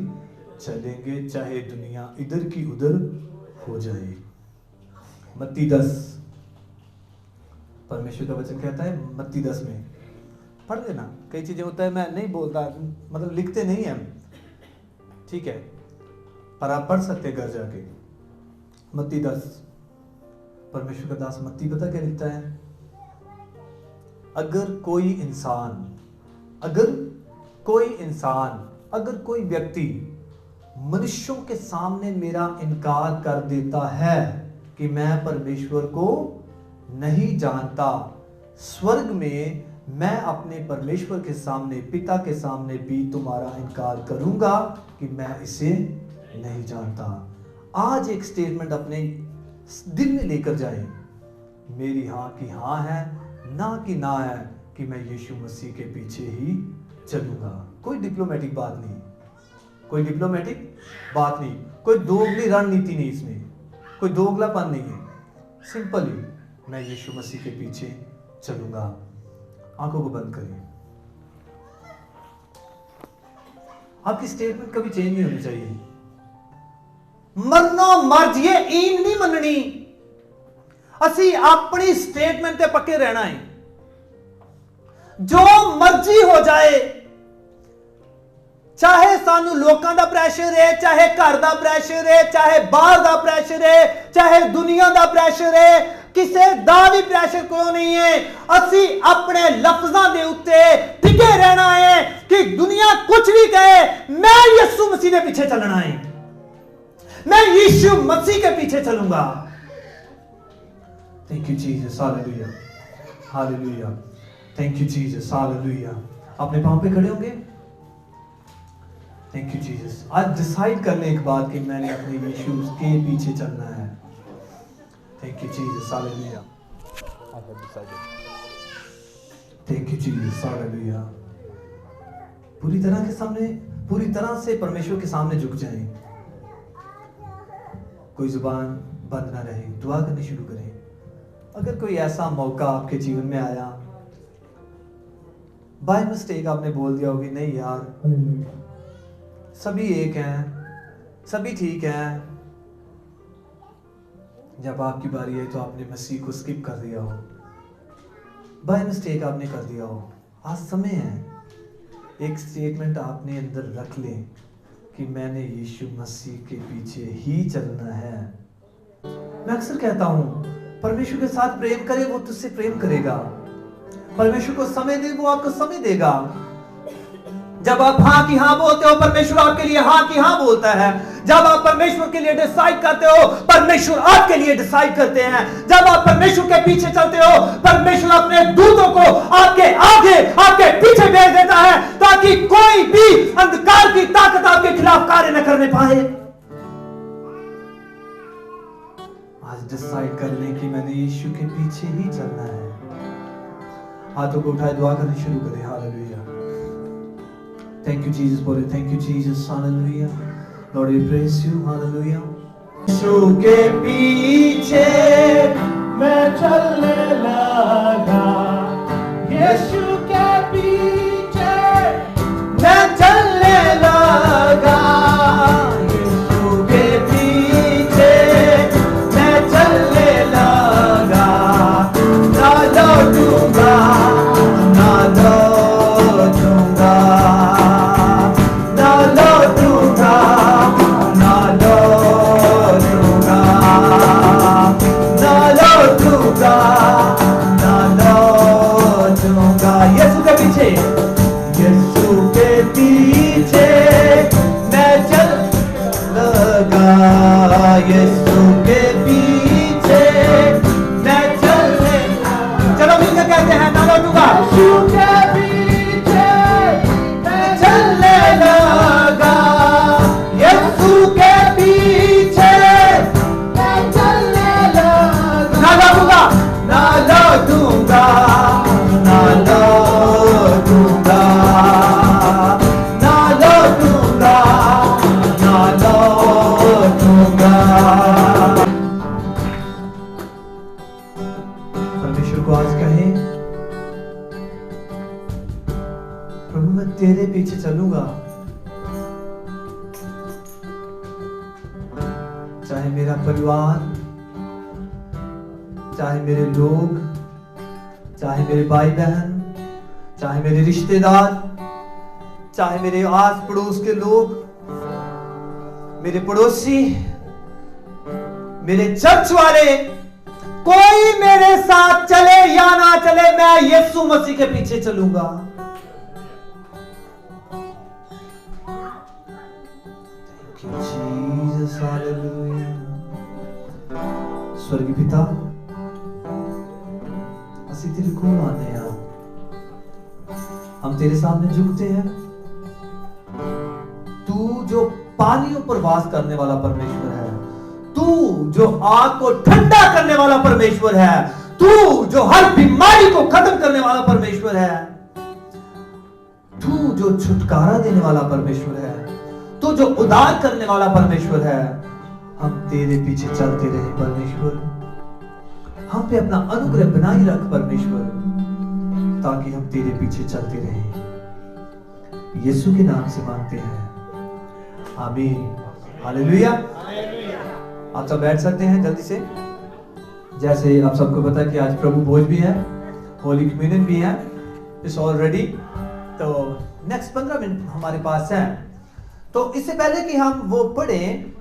चलेंगे, चाहे दुनिया इधर की उधर हो जाए। मत्ती 10, परमेश्वर का वचन कहता है मत्ती 10 में, पढ़ लेना। कई चीजें होता है मैं नहीं बोलता, मतलब लिखते नहीं हम, ठीक है, पर आप पढ़ सकते घर जाके। मत्ती 10, परमेश्वर का दास मत्ती पता क्या लिखता है, अगर कोई व्यक्ति मनुष्यों के सामने मेरा इनकार कर देता है कि मैं परमेश्वर को नहीं जानता, स्वर्ग में मैं अपने परमेश्वर के सामने, पिता के सामने भी तुम्हारा इनकार करूंगा कि मैं इसे नहीं जानता। आज एक स्टेटमेंट अपने दिल में लेकर जाए, मेरी हाँ की हाँ है, ना की ना है कि मैं यीशु मसीह के पीछे ही चलूंगा। कोई डिप्लोमेटिक बात नहीं, कोई दोगली रणनीति नहीं, इसमें कोई दोगलापन नहीं है, सिंपली मैं यीशु मसीह के पीछे चलूंगा। आंखों को बंद करिए। आपकी स्टेटमेंट कभी चेंज नहीं होनी चाहिए। मरनो मर जिए ईन नहीं मननी, असी अपनी स्टेटमेंट ते पक्के रहना है। जो मर्जी हो जाए, चाहे सानू लोकां दा प्रेशर है, चाहे घर दा प्रेशर है, चाहे बाहर दा प्रेशर है, चाहे दुनिया दा प्रेशर है, किसे दा भी प्रेशर कोई नहीं है। असी अपने लफ्जां दे उत्ते टिके रहना है कि दुनिया कुछ भी कहे, मैं यीशु मसीह के पीछे चलना है, मैं यीशु मसीह के पीछे चलूंगा। Thank you Jesus, hallelujah, hallelujah, thank you Jesus, hallelujah. अपने पांव पे खड़े होंगे। Thank you Jesus. आज डिसाइड कर ले एक बात कि मैंने अपने यीशु के पीछे चलना है। Thank you Jesus, hallelujah, thank you Jesus, hallelujah. पूरी तरह से परमेश्वर के सामने झुक जाएं, कोई जुबान बंद ना रहे, दुआ करनी शुरू करें। अगर कोई ऐसा मौका आपके जीवन में आया, बाय मिस्टेक आपने बोल दिया होगी नहीं यार सभी एक हैं, सभी ठीक हैं, जब आपकी बारी है तो आपने मसीह को स्किप कर दिया हो, बाय मिस्टेक आपने कर दिया हो, आज समय है एक स्टेटमेंट आपने अंदर रख लें कि मैंने यीशु मसीह के पीछे ही चलना है। मैं अक्सर कहता हूं, परमेश्वर के साथ प्रेम करे वो तुझसे प्रेम करेगा, परमेश्वर को समय दे वो आपको समय देगा। जब आप हाँ की हाँ बोलते हो, परमेश्वर आपके लिए हाँ की हाँ बोलता है। जब आप परमेश्वर के लिए डिसाइड करते हो, परमेश्वर आपके लिए डिसाइड करते हैं। जब आप परमेश्वर के पीछे चलते हो, परमेश्वर अपने दूतों को आपके आगे आपके पीछे भेज देता है ताकि कोई भी अंधकार की ताकत आपके खिलाफ कार्य न करने पाए। आज डिसाइड कर लें कि मैंने यीशु के पीछे ही चलना है। हाथों को उठाए दुआ करनी शुरू करें। हालेलुया, थैंक यू जीसस, बोले thank you Jesus, hallelujah, Lord we praise you, hallelujah. यीशु के पीछे मैं चलने लगा, यीशु के पीछे मैं चलने लगा, यीशु के पीछे मैं चलने लगा, ना लौटूंगा, ना लौटूंगा, ना लौटूंगा, ना लौटूंगा, ना लौटूंगा, ना लौटूंगा। यीशु के पीछे, यीशु के पीछे मैं चल लगा, यीशु के पीछे मैं चलने चाहे मेरा परिवार, चाहे मेरे लोग, चाहे मेरे भाई बहन, चाहे मेरे रिश्तेदार, चाहे मेरे आस पड़ोस के लोग, मेरे पड़ोसी, मेरे चर्च वाले, कोई मेरे साथ चले या ना चले, मैं यीशु मसीह के पीछे चलूंगा। Jesus, hallelujah. स्वर्गीय पिता, ਅਸੀਂ तेरे कोल आने हैं, हम तेरे सामने झुकते हैं। तू जो पानियों पर वास करने वाला परमेश्वर है, तू जो आग को ठंडा करने वाला परमेश्वर है, तू जो हर बीमारी को खत्म करने वाला परमेश्वर है, तू जो छुटकारा देने वाला परमेश्वर है, तू जो उद्धार करने वाला परमेश्वर है। हम तेरे पीछे चलते रहे परमेश्वर, हम पे अपना अनुग्रह बनाए रख परमेश्वर, ताकि हम तेरे पीछे चलते रहें। यीशु के नाम से मांगते हैं, आमीन, हालेलुया। आप सब बैठ सकते हैं जल्दी से। जैसे आप सबको पता है कि आज प्रभु भोज भी है, होली कम्युनियन भी है, इट्स ऑल रेडी। तो नेक्स्ट 15 मिनट हमारे पास है। तो इससे पहले कि हम वो पढ़ें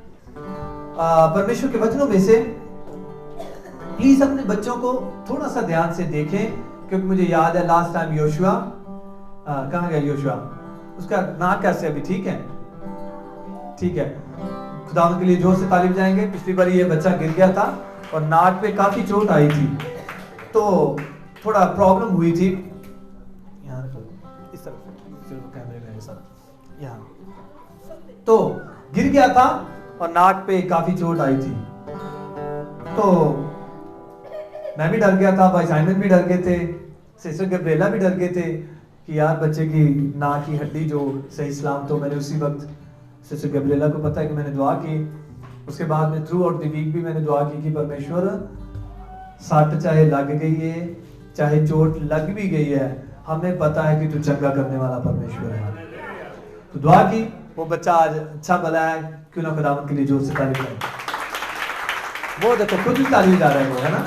परमेश्वर के वचनों में से, प्लीज अपने बच्चों को थोड़ा सा ध्यान से देखें, क्योंकि मुझे याद है लास्ट टाइम योशुआ, कहाँ गया योशुआ, उसका नाक कैसे अभी ठीक है? ठीक है, खुदा के लिए जोर से ताली बजाएंगे। पिछली बार ये बच्चा गिर गया था और नाक पे काफी चोट आई थी, तो थोड़ा प्रॉब्लम हुई थी। यहाँ इस तरफ कैमरे में सर, यहाँ तो गिर गया था और नाक पे काफी चोट आई थी। तो मैं भी डर गया था, भाई साइमन भी डर गए थे, सिस्टर गब्रिएला भी डर गए थे कि यार बच्चे की नाक की हड्डी जो सही सलाम। तो मैंने उसी वक्त सिस्टर गब्रिएला को पता है कि मैंने दुआ की, उसके बाद में थ्रू आउट द वीक भी मैंने दुआ की कि परमेश्वर सट चाहे लग गई है, चाहे चोट लग भी गई है, हमें पता है कि तू चंगा करने वाला परमेश्वर है। तो दुआ की, वो बच्चा आज अच्छा भला है, क्यों ना खुदावंद के लिए जोर से ताली बजाएं। वो देखो खुद भी ताली जा रहा है वो, है ना।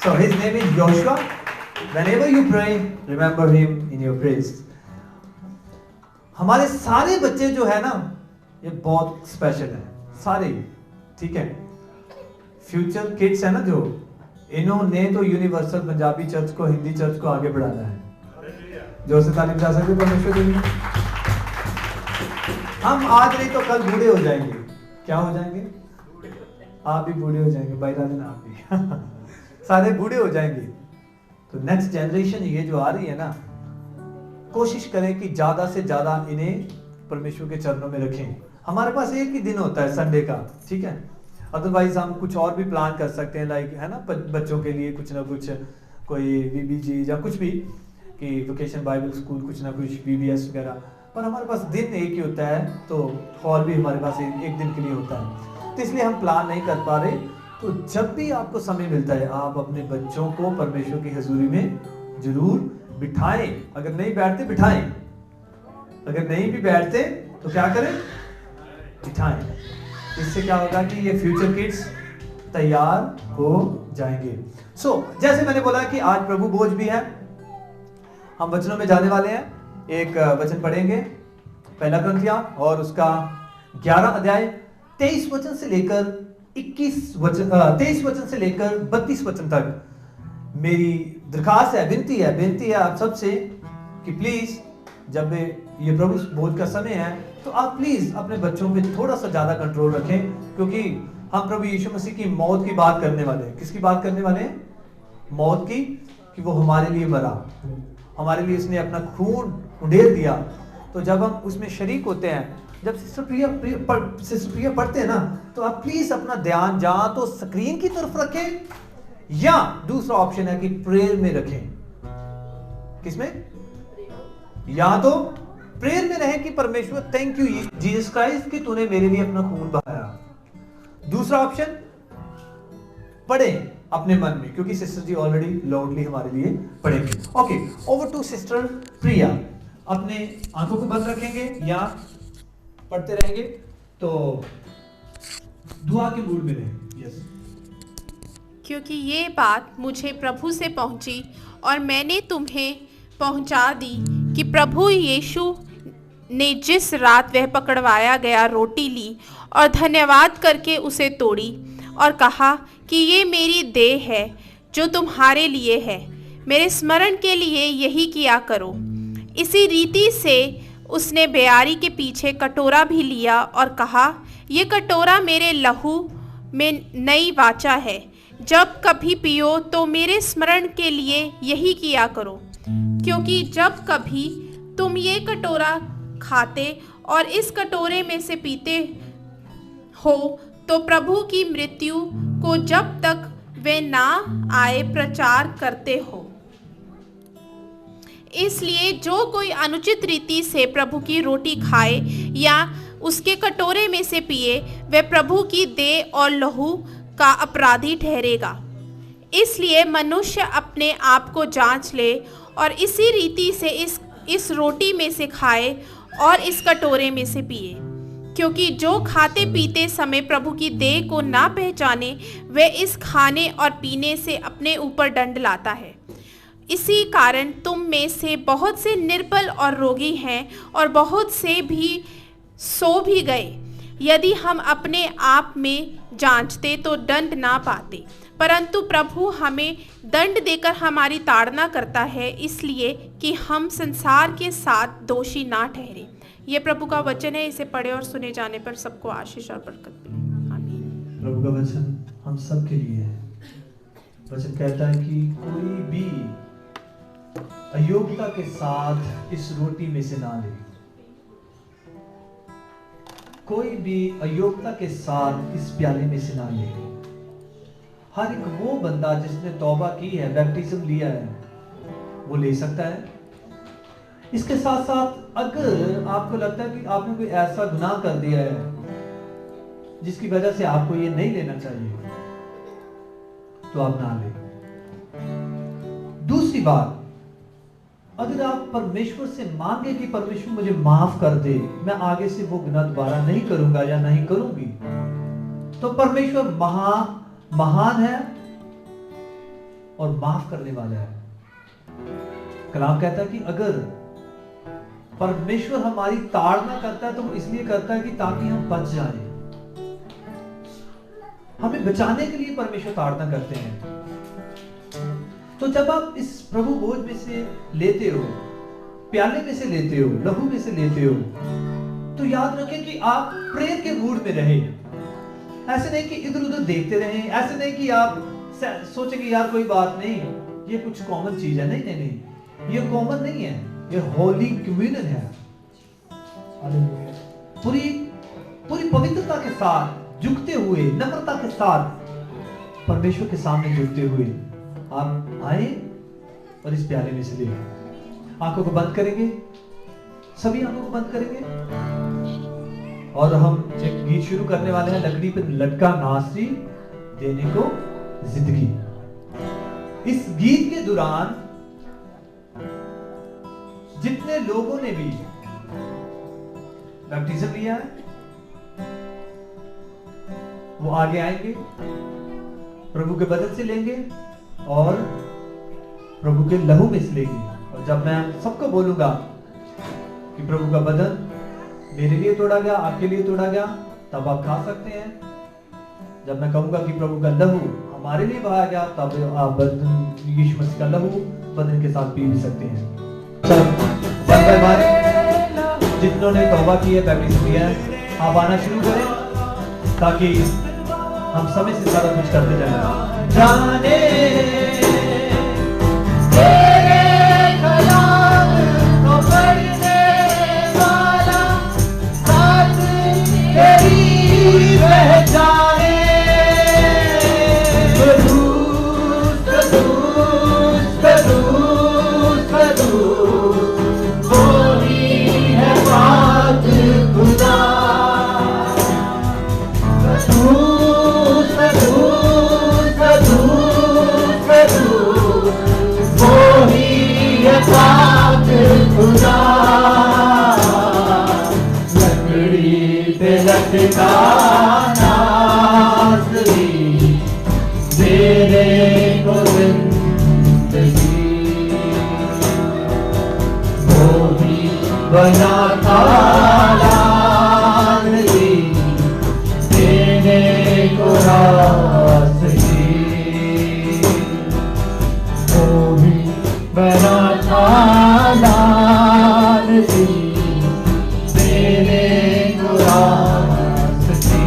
So his name is Joshua. Whenever you pray, remember him in your praise. हमारे सारे बच्चे जो है ना, ये बहुत स्पेशल है सारे, ठीक है। फ्यूचर किड्स है ना जो, इन्होंने तो यूनिवर्सल पंजाबी चर्च को, हिंदी चर्च को आगे बढ़ाना है। जोर से ताली बजा सकते परमेश्वर के लिए। हम आज नहीं तो कल बूढ़े हो जाएंगे। क्या हो जाएंगे? आप भी बूढ़े हो जाएंगे, भाई राजन आप भी सारे बूढ़े हो जाएंगे। तो नेक्स्ट जनरेशन ये जो आ रही है ना, कोशिश करें कि ज्यादा से ज्यादा इन्हें परमेश्वर के चरणों में रखें। हमारे पास एक ही दिन होता है संडे का, ठीक है। अदरवाइज हम कुछ और भी प्लान कर सकते हैं, लाइक है ना, बच्चों के लिए कुछ ना कुछ, कोई VBG या कुछ भी, कि वोकेशन बाइबल स्कूल, कुछ ना कुछ VBS वगैरह। पर हमारे पास दिन एक ही होता है, तो हॉल भी हमारे पास एक दिन के लिए होता है, तो इसलिए हम प्लान नहीं कर पा रहे। तो जब भी आपको समय मिलता है, आप अपने बच्चों को परमेश्वर की हजूरी में जरूर बिठाएं। अगर नहीं बैठते बिठाएं, अगर नहीं भी बैठते तो क्या करें? बिठाएं। इससे क्या होगा कि ये फ्यूचर किड्स तैयार हो जाएंगे। जैसे मैंने बोला कि आज प्रभु भोज भी है, हम वचनों में जाने वाले हैं। एक वचन पढ़ेंगे, पहला कुरिन्थियों और उसका 11 अध्याय 23 वचन से लेकर 23 वचन से लेकर 32 वचन तक। मेरी दरखास्त है, विनती है आप सबसे कि प्लीज जब ये प्रभु भोज का समय है, तो आप प्लीज अपने बच्चों पे थोड़ा सा ज्यादा कंट्रोल रखें, क्योंकि हम प्रभु यीशु मसीह की मौत की बात करने वाले हैं। किसकी बात करने वाले हैं? मौत की, कि वो हमारे लिए मरा, हमारे लिए उसने अपना खून उंडेल दिया। तो जब हम उसमें शरीक होते हैं, जब सिस्टर प्रिया पढ़ते हैं ना, तो आप प्लीज अपना ध्यान जहां तो स्क्रीन की तरफ रखें, या दूसरा ऑप्शन है कि प्रेयर में रखें। किसमें? या तो प्रेयर में रहे कि परमेश्वर थैंक यू जीसस क्राइस्ट कि तूने मेरे लिए अपना खून बहाया। दूसरा ऑप्शन पढ़े अपने मन में, क्योंकि सिस्टर जी ऑलरेडी लाउडली हमारे लिए पढ़ेंगे। ओके, ओवर टू सिस्टर प्रिया। अपने आंखों को बंद रखेंगे या पढ़ते रहेंगे। तो दुआ के मूड में रहें। यस, क्योंकि ये बात मुझे प्रभु से पहुंची और मैंने तुम्हें पहुंचा दी कि प्रभु यीशु ने जिस रात वह पकड़वाया गया रोटी ली और धन्यवाद करके उसे तोड़ी और कहा कि ये मेरी देह है जो तुम्हारे लिए है, मेरे स्मरण के लिए यही किया करो। इसी रीति से उसने बेयारी के पीछे कटोरा भी लिया और कहा, ये कटोरा मेरे लहू में नई वाचा है, जब कभी पियो तो मेरे स्मरण के लिए यही किया करो। क्योंकि जब कभी तुम ये कटोरा खाते और इस कटोरे में से पीते हो तो प्रभु की मृत्यु को जब तक वे ना आए प्रचार करते हो। इसलिए जो कोई अनुचित रीति से प्रभु की रोटी खाए या उसके कटोरे में से पिए, वह प्रभु की देह और लहू का अपराधी ठहरेगा। इसलिए मनुष्य अपने आप को जांच ले और इसी रीति से इस रोटी में से खाए और इस कटोरे में से पिए। क्योंकि जो खाते पीते समय प्रभु की देह को ना पहचाने, वह इस खाने और पीने से अपने ऊपर दंड लाता है। इसी कारण तुम में से बहुत से निर्बल और रोगी हैं और बहुत से भी सो भी गए। यदि हम अपने आप में जांचते तो दंड ना पाते, परंतु प्रभु हमें दंड देकर हमारी ताड़ना करता है, इसलिए कि हम संसार के साथ दोषी ना ठहरे। ये प्रभु का वचन है। इसे पढ़े और सुने जाने पर सबको आशीष और बरकत मिले। आमीन। प्रभु का वचन हम सब के लिए है। वचन कहता है कि कोई भी अयोग्यता के साथ इस रोटी में से ना ले, कोई भी अयोग्यता के साथ इस प्याले में से ना ले। हर एक वो बंदा जिसने तौबा की है, बैप्टिज्म लिया है, वो ले सकता है। इसके साथ साथ अगर आपको लगता है कि आपने कोई ऐसा गुनाह कर दिया है जिसकी वजह से आपको ये नहीं लेना चाहिए, तो आप ना ले। दूसरी बात, अगर आप परमेश्वर से मांगे कि परमेश्वर मुझे माफ कर दे, मैं आगे से वो गुनाह दोबारा नहीं करूंगा या नहीं करूंगी, तो परमेश्वर महान है और माफ करने वाला है। कलाम कहता है कि अगर परमेश्वर हमारी ताड़ना करता है तो वो इसलिए करता है कि ताकि हम बच जाएं। हमें बचाने के लिए परमेश्वर ताड़ना करते हैं। तो जब आप इस प्रभु भोज में से लेते हो, प्याले में से लेते हो, लहू में से लेते हो, तो याद रखें कि आप प्रेयर के मूड में रहे। ऐसे नहीं कि इधर उधर देखते रहें, ऐसे नहीं कि आप सोचें कि यार कोई बात नहीं, ये कुछ कॉमन चीज है। नहीं, ये कॉमन नहीं है, ये होली कम्युनियन है। पूरी पवित्रता के साथ झुकते हुए, नम्रता के साथ परमेश्वर के सामने झुकते हुए आप आए और इस प्याले में से ले। आंखों को बंद करेंगे, सभी आंखों को बंद करेंगे और हम एक गीत शुरू करने वाले हैं। लकड़ी पर लटका नासरी, देने को जिंदगी। इस गीत के दौरान जितने लोगों ने भी बैप्टिज्म लिया है वो आगे आएंगे, प्रभु के बदन से लेंगे और प्रभु के लहू में से लेंगे। और जब मैं सबको बोलूंगा कि प्रभु का बदन मेरे लिए तोड़ा गया, आपके लिए तोड़ा गया, तब आप खा सकते हैं। जब मैं कहूंगा कि प्रभु का लहू हमारे लिए बहाया गया, तब आप यीशु मसीह का लहू बदन के साथ पी भी सकते हैं। जितनों ने तौबा की है, बैप्टिज्म लिया है, आप आना शुरू करें ताकि हम समय से सारा कुछ करते जाएं। जाने तेरे कलाम को पढ़ने वाला साथ तेरी पहचाने। को रास्ते मोही बना था दान दी देने को रास्ते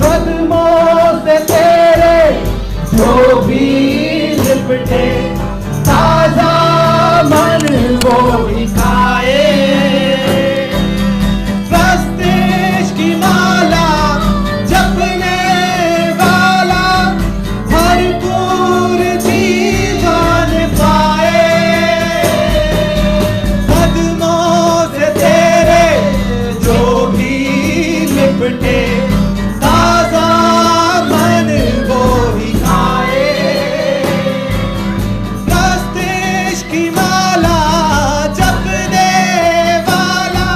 कदमों से तेरे जो भी लिपटे ताजा मन वो ही खाए प्रस्तेश की माला जपने वाला भरपूर जीवन पाए कदमों से तेरे जो भी लिपटे ताजा मन वो ही खाए प्रस्तेश की माला जपने वाला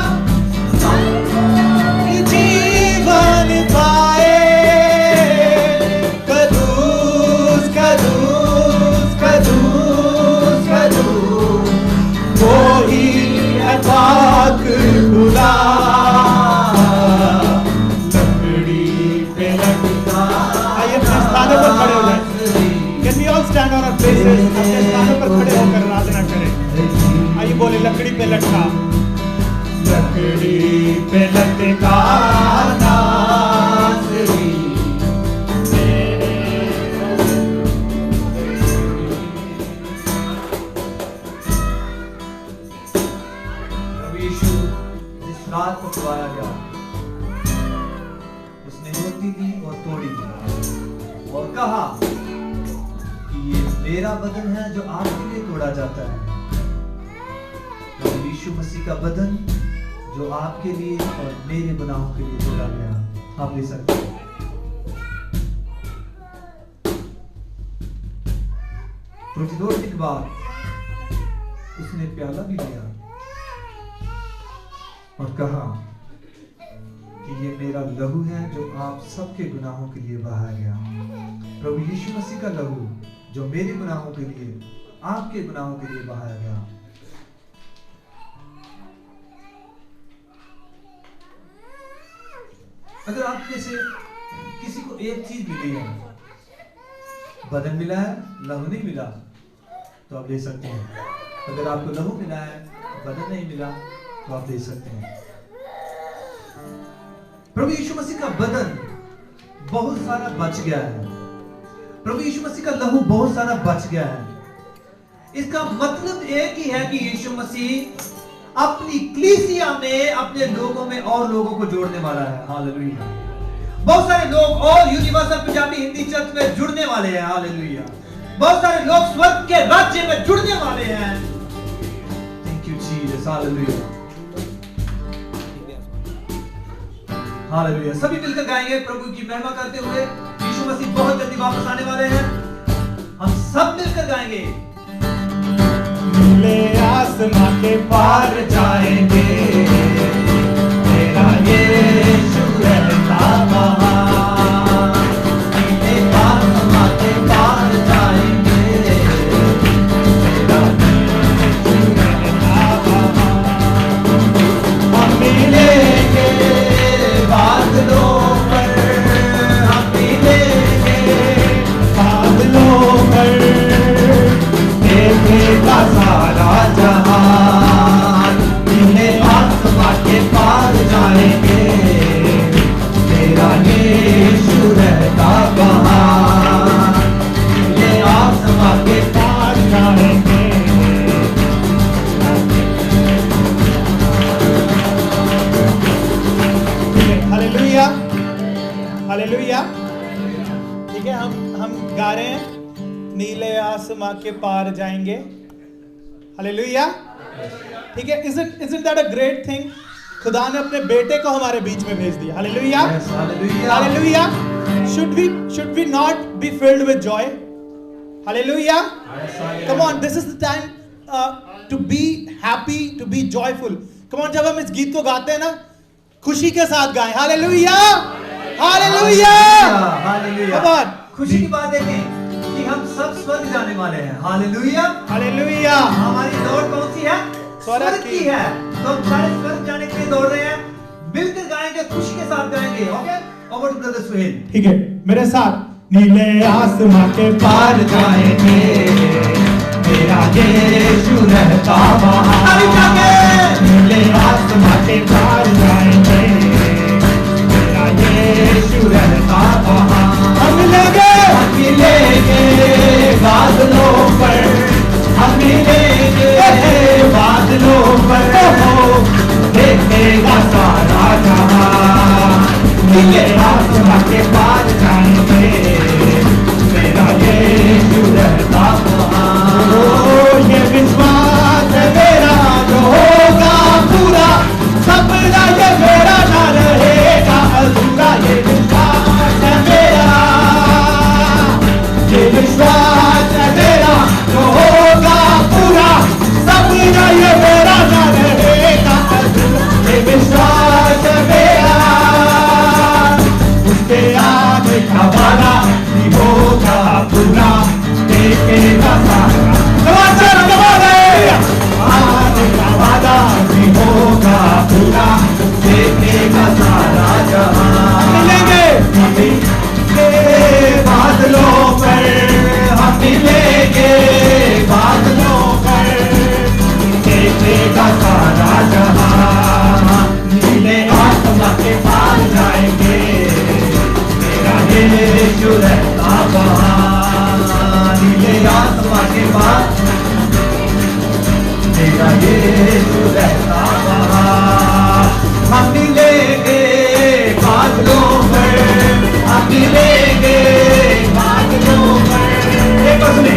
जीवन पाए कदूस कदूस कदूस कदूस वो ही है पाक खुदा लकड़ी पे लटका आइए अपने स्थानों पर खड़े हो जाएं। Can we all stand on our places? अपने स्थानों पर खड़े होकर आराधना करें। आइए बोले लकड़ी पे लटका लकड़ी पे लटका नासरी प्रभु यीशु जिस रात को खुआया गया उसने रोटी दी और तोड़ी दी और कहा कि ये मेरा बदन है जो आपके लिए तोड़ा जाता है। प्रभु यीशु मसीह का बदन जो आपके लिए और मेरे गुनाहों के लिए तोड़ा गया, आप ले सकते हैं। रोटी तोड़ने के बाद उसने प्याला भी लिया और कहा कि ये मेरा लहू है जो आप सबके गुनाहों के लिए बहाया गया। प्रभु यीशु मसीह का लहू जो मेरे गुनाहों के लिए, आपके गुनाहों के लिए बहाया गया। अगर आप में से किसी को एक चीज मिली है, बदन मिला है, लहू नहीं मिला, तो आप ले सकते हैं। अगर आपको लहू मिला है, बदन नहीं मिला, तो आप ले सकते हैं। प्रभु यीशु मसीह का बदन बहुत सारा बच गया है। प्रभु यीशु मसीह का लहू बहुत सारा बच गया है। इसका मतलब एक ही है कि यीशु मसीह अपनी कलीसिया में अपने लोगों में और लोगों को जोड़ने वाला है। हालेलुया। बहुत सारे लोग और यूनिवर्सल पंजाबी हिंदी चर्च में जुड़ने वाले हैं। हालेलुया। बहुत सारे लोग स्वर्ग के राज्य में जुड़ने वाले हैं। Thank you Jesus. Hallelujah. Hallelujah. सभी मिलकर गाएंगे प्रभु की महिमा करते हुए। यीशु मसीह बहुत जल्दी वापस आने वाले हैं। हम सब मिलकर गाएंगे। ले आसमां के पार जाएंगे तेरा यीशु रहता वहाँ ले आसमां के पार जाएंगे तेरा यीशु रहता वहाँ हम मिलेंगे बादलों पर हम मिलेंगे बादलों पर देखेगा सारा जहान इन्हें आसमां के पार जाएंगे तेरा यीशु रहता वहाँ इन्हें आसमां के पार जाएंगे हालेलुया हालेलुया। ठीक है, हम गा रहे हैं नीले आसमां के पार जाएंगे। हालेलुया। ठीक है, isn't that a great thing? खुदा ने अपने बेटे को हमारे बीच में भेज दिया। Hallelujah hallelujah. should we not be filled with joy? Hallelujah. Come on, this is the time to be happy, to be joyful. Come on, जब हम इस गीत को गाते हैं ना, खुशी के साथ गाएं। Hallelujah hallelujah hallelujah. Come on, खुशी की बात है कि हम सब स्वर्ग जाने वाले हैं। Hallelujah hallelujah. हमारी दौड़ कौन सी है? स्वर्ग की है। तो हम सारे स्वर्ग जाने के लिए दौड़ रहे हैं। मिलकर गाएंगे, खुशी के साथ गाएंगे। Okay, over to brother Suhail. ठीक है, मेरे साथ। नीले आसमां के पार जाएंगे, मेरा यीशु रहता वहाँ। नीले आसमां के पार जाएंगे, मेरा यीशु रहता वहाँ। हम मिलेंगे बादलों पर, हम मिलेंगे बादलों पर, देखेगा सारा जहां। नीले आसमां के पार जाएंगे, मेरा यीशु रहता वहाँ। ये विश्वास है मेरा जो होगा पूरा, सपना ये मेरा ना रहेगा अधूरा। ये विश्वास है मेरा, ये विश्वास है मेरा जो होगा पूरा, सपना ये मेरा ना रहेगा अधूरा। ये विश्वास है मेरा, उसके आने का वादा भी होगा पूरा, देखेगा सारा। आने का वादा भी होगा पूरा, देखेगा सारा जहां। मिलेंगे बादलों पर, हम मिलेंगे बादलों पर, देखेगा सारा जहां। नीले आसमां के पार जाएंगे, मेरा यीशु रहता वहाँ। नीले आसमां के पार, मेरा यीशु रहता वहाँ। हम मिलेंगे बादलों पर, हम मिलेंगे बादलों पर। एक बार सुने,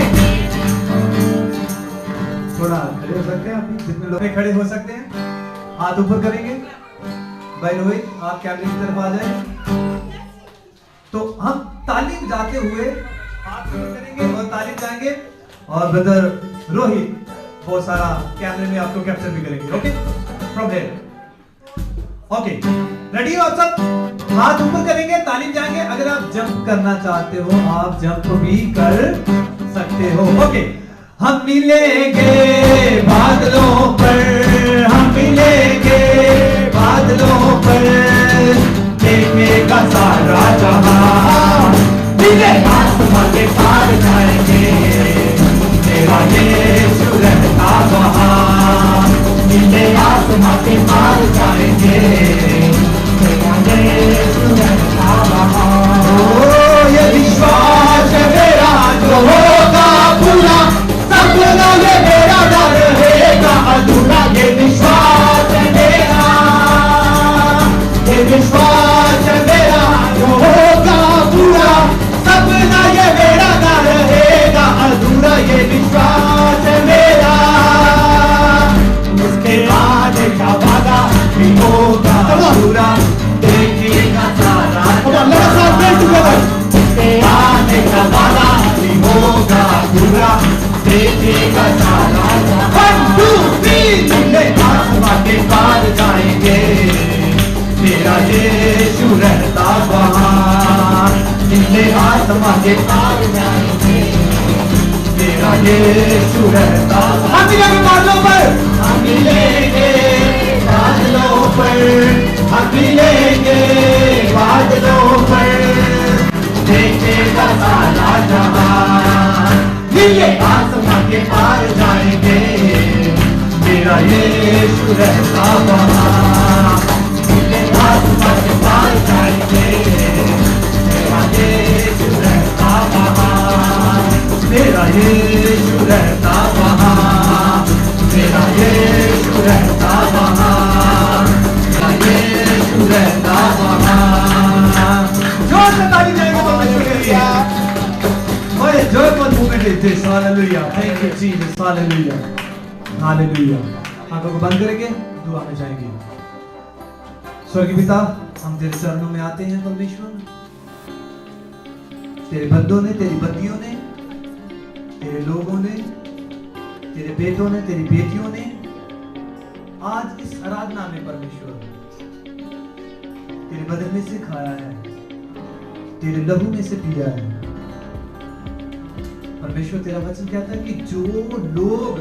थोड़ा खड़े हो सकते हैं आप, जितने लोग खड़े हो सकते हैं हाथ ऊपर करेंगे। भाई रोहित, आप कैमरे की तरफ आ जाए। तो हम ताली बजाते हुए हाथ ऊपर करेंगे और ताली बजाएंगे, और ब्रदर रोहित बहुत सारा कैमरे में आपको कैप्चर भी करेंगे। Okay, from here. Okay, ready हो आप सब? हाथ ऊपर करेंगे, ताली बजाएंगे। अगर आप जंप करना चाहते हो, आप जंप भी कर सकते हो। ओके, हम मिलेंगे बादलों पर, हम मिलेंगे बादलों पर, देखेगा सारा जहां। नीले आसमां के पार जाएंगे, मेरा यीशु रहता वहाँ। नीले आसमां के पार जाएंगे, मेरा यीशु रहता वहाँ। ओ ये विश्वास है मेरा जो होगा पूरा, सपना ये मेरा ना रहेगा अधूरा। ये विश्वास है मेरा, ये विश्वास है मेरा जो होगा पूरा, सपना ये मेरा ना रहेगा अधूरा। ये विश्वास है मेरा, उसके आने का वादा भी होगा पूरा, देखेगा सारा। उसके आने का वादा भी होगा पूरा, देखेगा सारा। 1 2 3 नीले आसमां के पार जाएंगे, मेरा यीशु रहता वहाँ। नीले आसमां के पार जाएंगे, मेरा यीशु रहता वहाँ। हम मिलेंगे बादलों पर, हम मिलेंगे बादलों पर, हम मिलेंगे बादलों पर, देखेगा सारा जहां। नीले आसमां के पार जाएंगे, मेरा यीशु रहता वहाँ। नीले आसमां के पार जाएंगे, मेरा यीशु रहता वहाँ। मेरा यीशु रहता वहाँ, मेरा यीशु रहता वहाँ, मेरा यीशु रहता वहाँ। जोर से ताली देंगे परमेश्वर के लिए। ओए joyful moment is this, hallelujah, thank you Jesus, hallelujah, hallelujah। आंखों को बंद करेंगे, दुआ में जाएंगे। स्वर्गीय पिता, हम तेरे चरणों में आते हैं परमेश्वर। तेरे बंदों ने, तेरी बंदियों ने, तेरे लोगों ने, तेरे बेटों ने, तेरी बेटियों ने आज इस आराधना में परमेश्वर तेरे बदन में से खाया है, तेरे लहू में से पिया है। परमेश्वर तेरा वचन कहता है कि जो लोग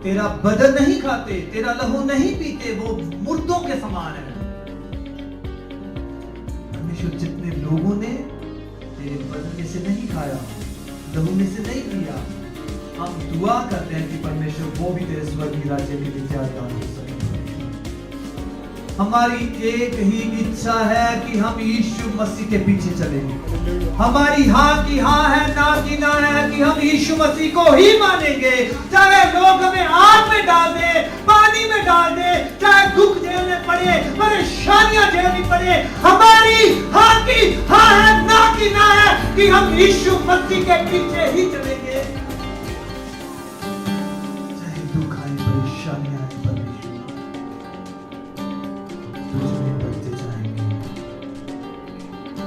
तेरा बदन नहीं खाते, तेरा लहू नहीं पीते, वो मुर्दों के समान है। परमेश्वर जितने लोगों ने तेरे बदन में से नहीं खाया, लहू में से नहीं पिया, हम दुआ करते हैं कि परमेश्वर वो भी तेरे स्वर्गीय राज्य के लिए तैयार हो सके। हमारी एक ही इच्छा है कि हम यीशु मसीह के पीछे चलेंगे। हमारी हाँ की हाँ है, ना की ना है कि हम यीशु मसीह को ही मानेंगे। चाहे लोग हमें आग में डाल दे, पानी में डाल दे, चाहे दुख झेलने पड़े, परेशानियां झेलनी पड़े, हमारी हाँ की हाँ है, ना की ना है कि हम यीशु मसीह के पीछे ही चलेंगे। चाहे दुख आए, परेशानियां आए,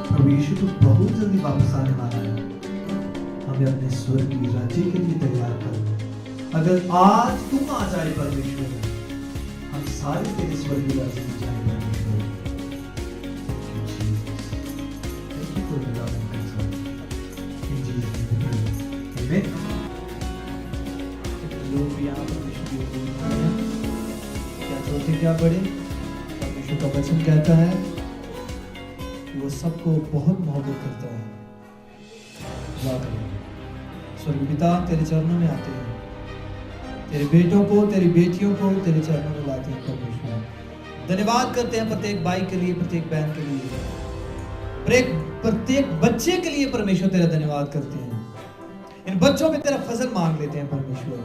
प्रभु यीशु तो बहुत जल्दी वापस आने वाला है। हमें अपने स्वर्गीय राज्य के लिए तैयार कर। अगर आज तुम आ जाए परमेश्वर, हम सारे तेरे स्वर्गीय राज्य में जाएंगे। लोग भी यहाँ परमेश्वर की क्या छोटे क्या बड़े, परमेश्वर का वचन कहता है वो सबको बहुत मोहब्बत करता है। स्वर्गीय पिता, तेरे चरणों में आते हैं, तेरे बेटों को, तेरी बेटियों को तेरे चरणों में लाते हैं परमेश्वर। धन्यवाद करते हैं प्रत्येक भाई के लिए, प्रत्येक बहन के लिए, प्रत्येक बच्चे के लिए परमेश्वर तेरा धन्यवाद करते हैं। इन बच्चों पे तेरा फजल मांग लेते हैं परमेश्वर।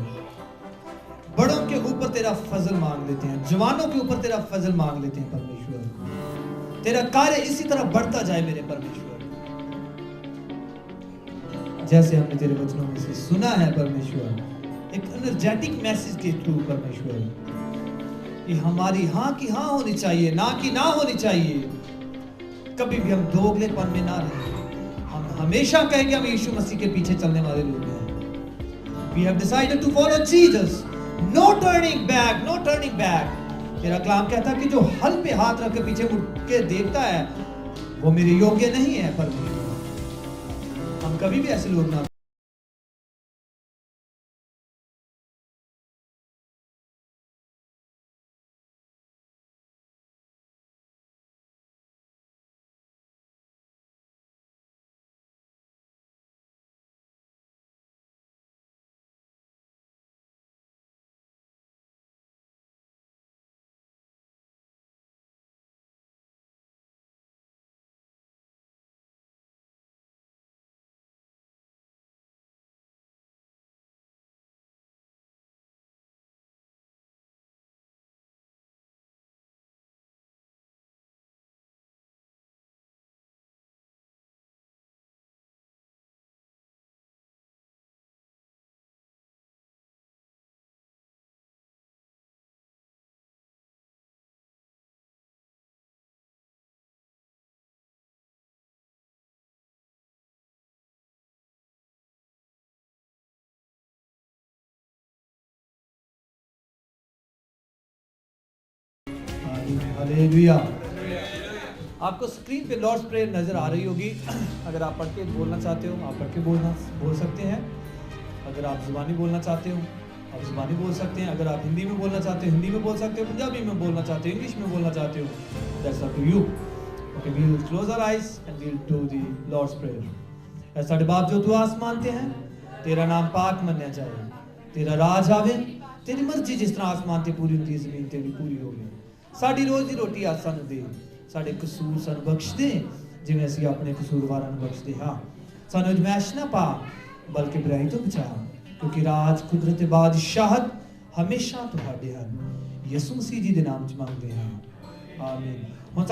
बड़ों के ऊपर तेरा फजल मांग लेते हैं, जवानों के ऊपर तेरा फजल मांग लेते हैं परमेश्वर। तेरा कार्य इसी तरह बढ़ता जाए मेरे परमेश्वर, जैसे हमने तेरे वचनों में से सुना है परमेश्वर, एक एनर्जेटिक मैसेज के थ्रू परमेश्वर, कि हमारी हाँ की हाँ होनी चाहिए, ना की ना होनी चाहिए। कभी भी हम दोगलेपन में ना रहें, हम हमेशा कहेंगे हम यीशु मसीह के पीछे चलने वाले लोग हैं। We have decided to follow Jesus, no turning back, no turning back। तेरा कलाम कहता है कि जो हल पे हाथ रख के पीछे मुड़ के देखता है वो मेरे योग्य नहीं है परमेश्वर। हम कभी भी ऐसे लोग ना हालेलुया। आपको स्क्रीन पे लॉर्ड्स प्रेयर नजर आ रही होगी। अगर आप पढ़ के बोलना चाहते हो आप पढ़ के बोल सकते हैं। अगर आप जुबानी बोलना चाहते हो आप जुबानी बोल सकते हैं। अगर आप हिंदी में बोलना चाहते हो हिंदी में बोल सकते हो, पंजाबी में बोलना चाहते हो, इंग्लिश में बोलना चाहते हो, that's up to you. Okay, we will close our eyes and we will do the lord's prayer. ऐ साडे बाप जो तू आसमान ते है, तेरा नाम पाक मन्या जाए, तेरा राज आवे, तेरी मर्जी जिस तरह आसमान ते पूरी होती है जमीन ते भी पूरी होवे। साडी रोज दी रोटी आज सानू दे, साडे कसूर सानू बख्श दे जिवें असीं अपने कसूरवारां नूं बख्शदे हां। सानू अजमैश ना पा बल्कि बुराई तो बचा, क्योंकि राज कुदरत बादशाहत हमेशा तुहाडे हन। यसू मसीह जी दे नाम च मंगदे हां, आमीन।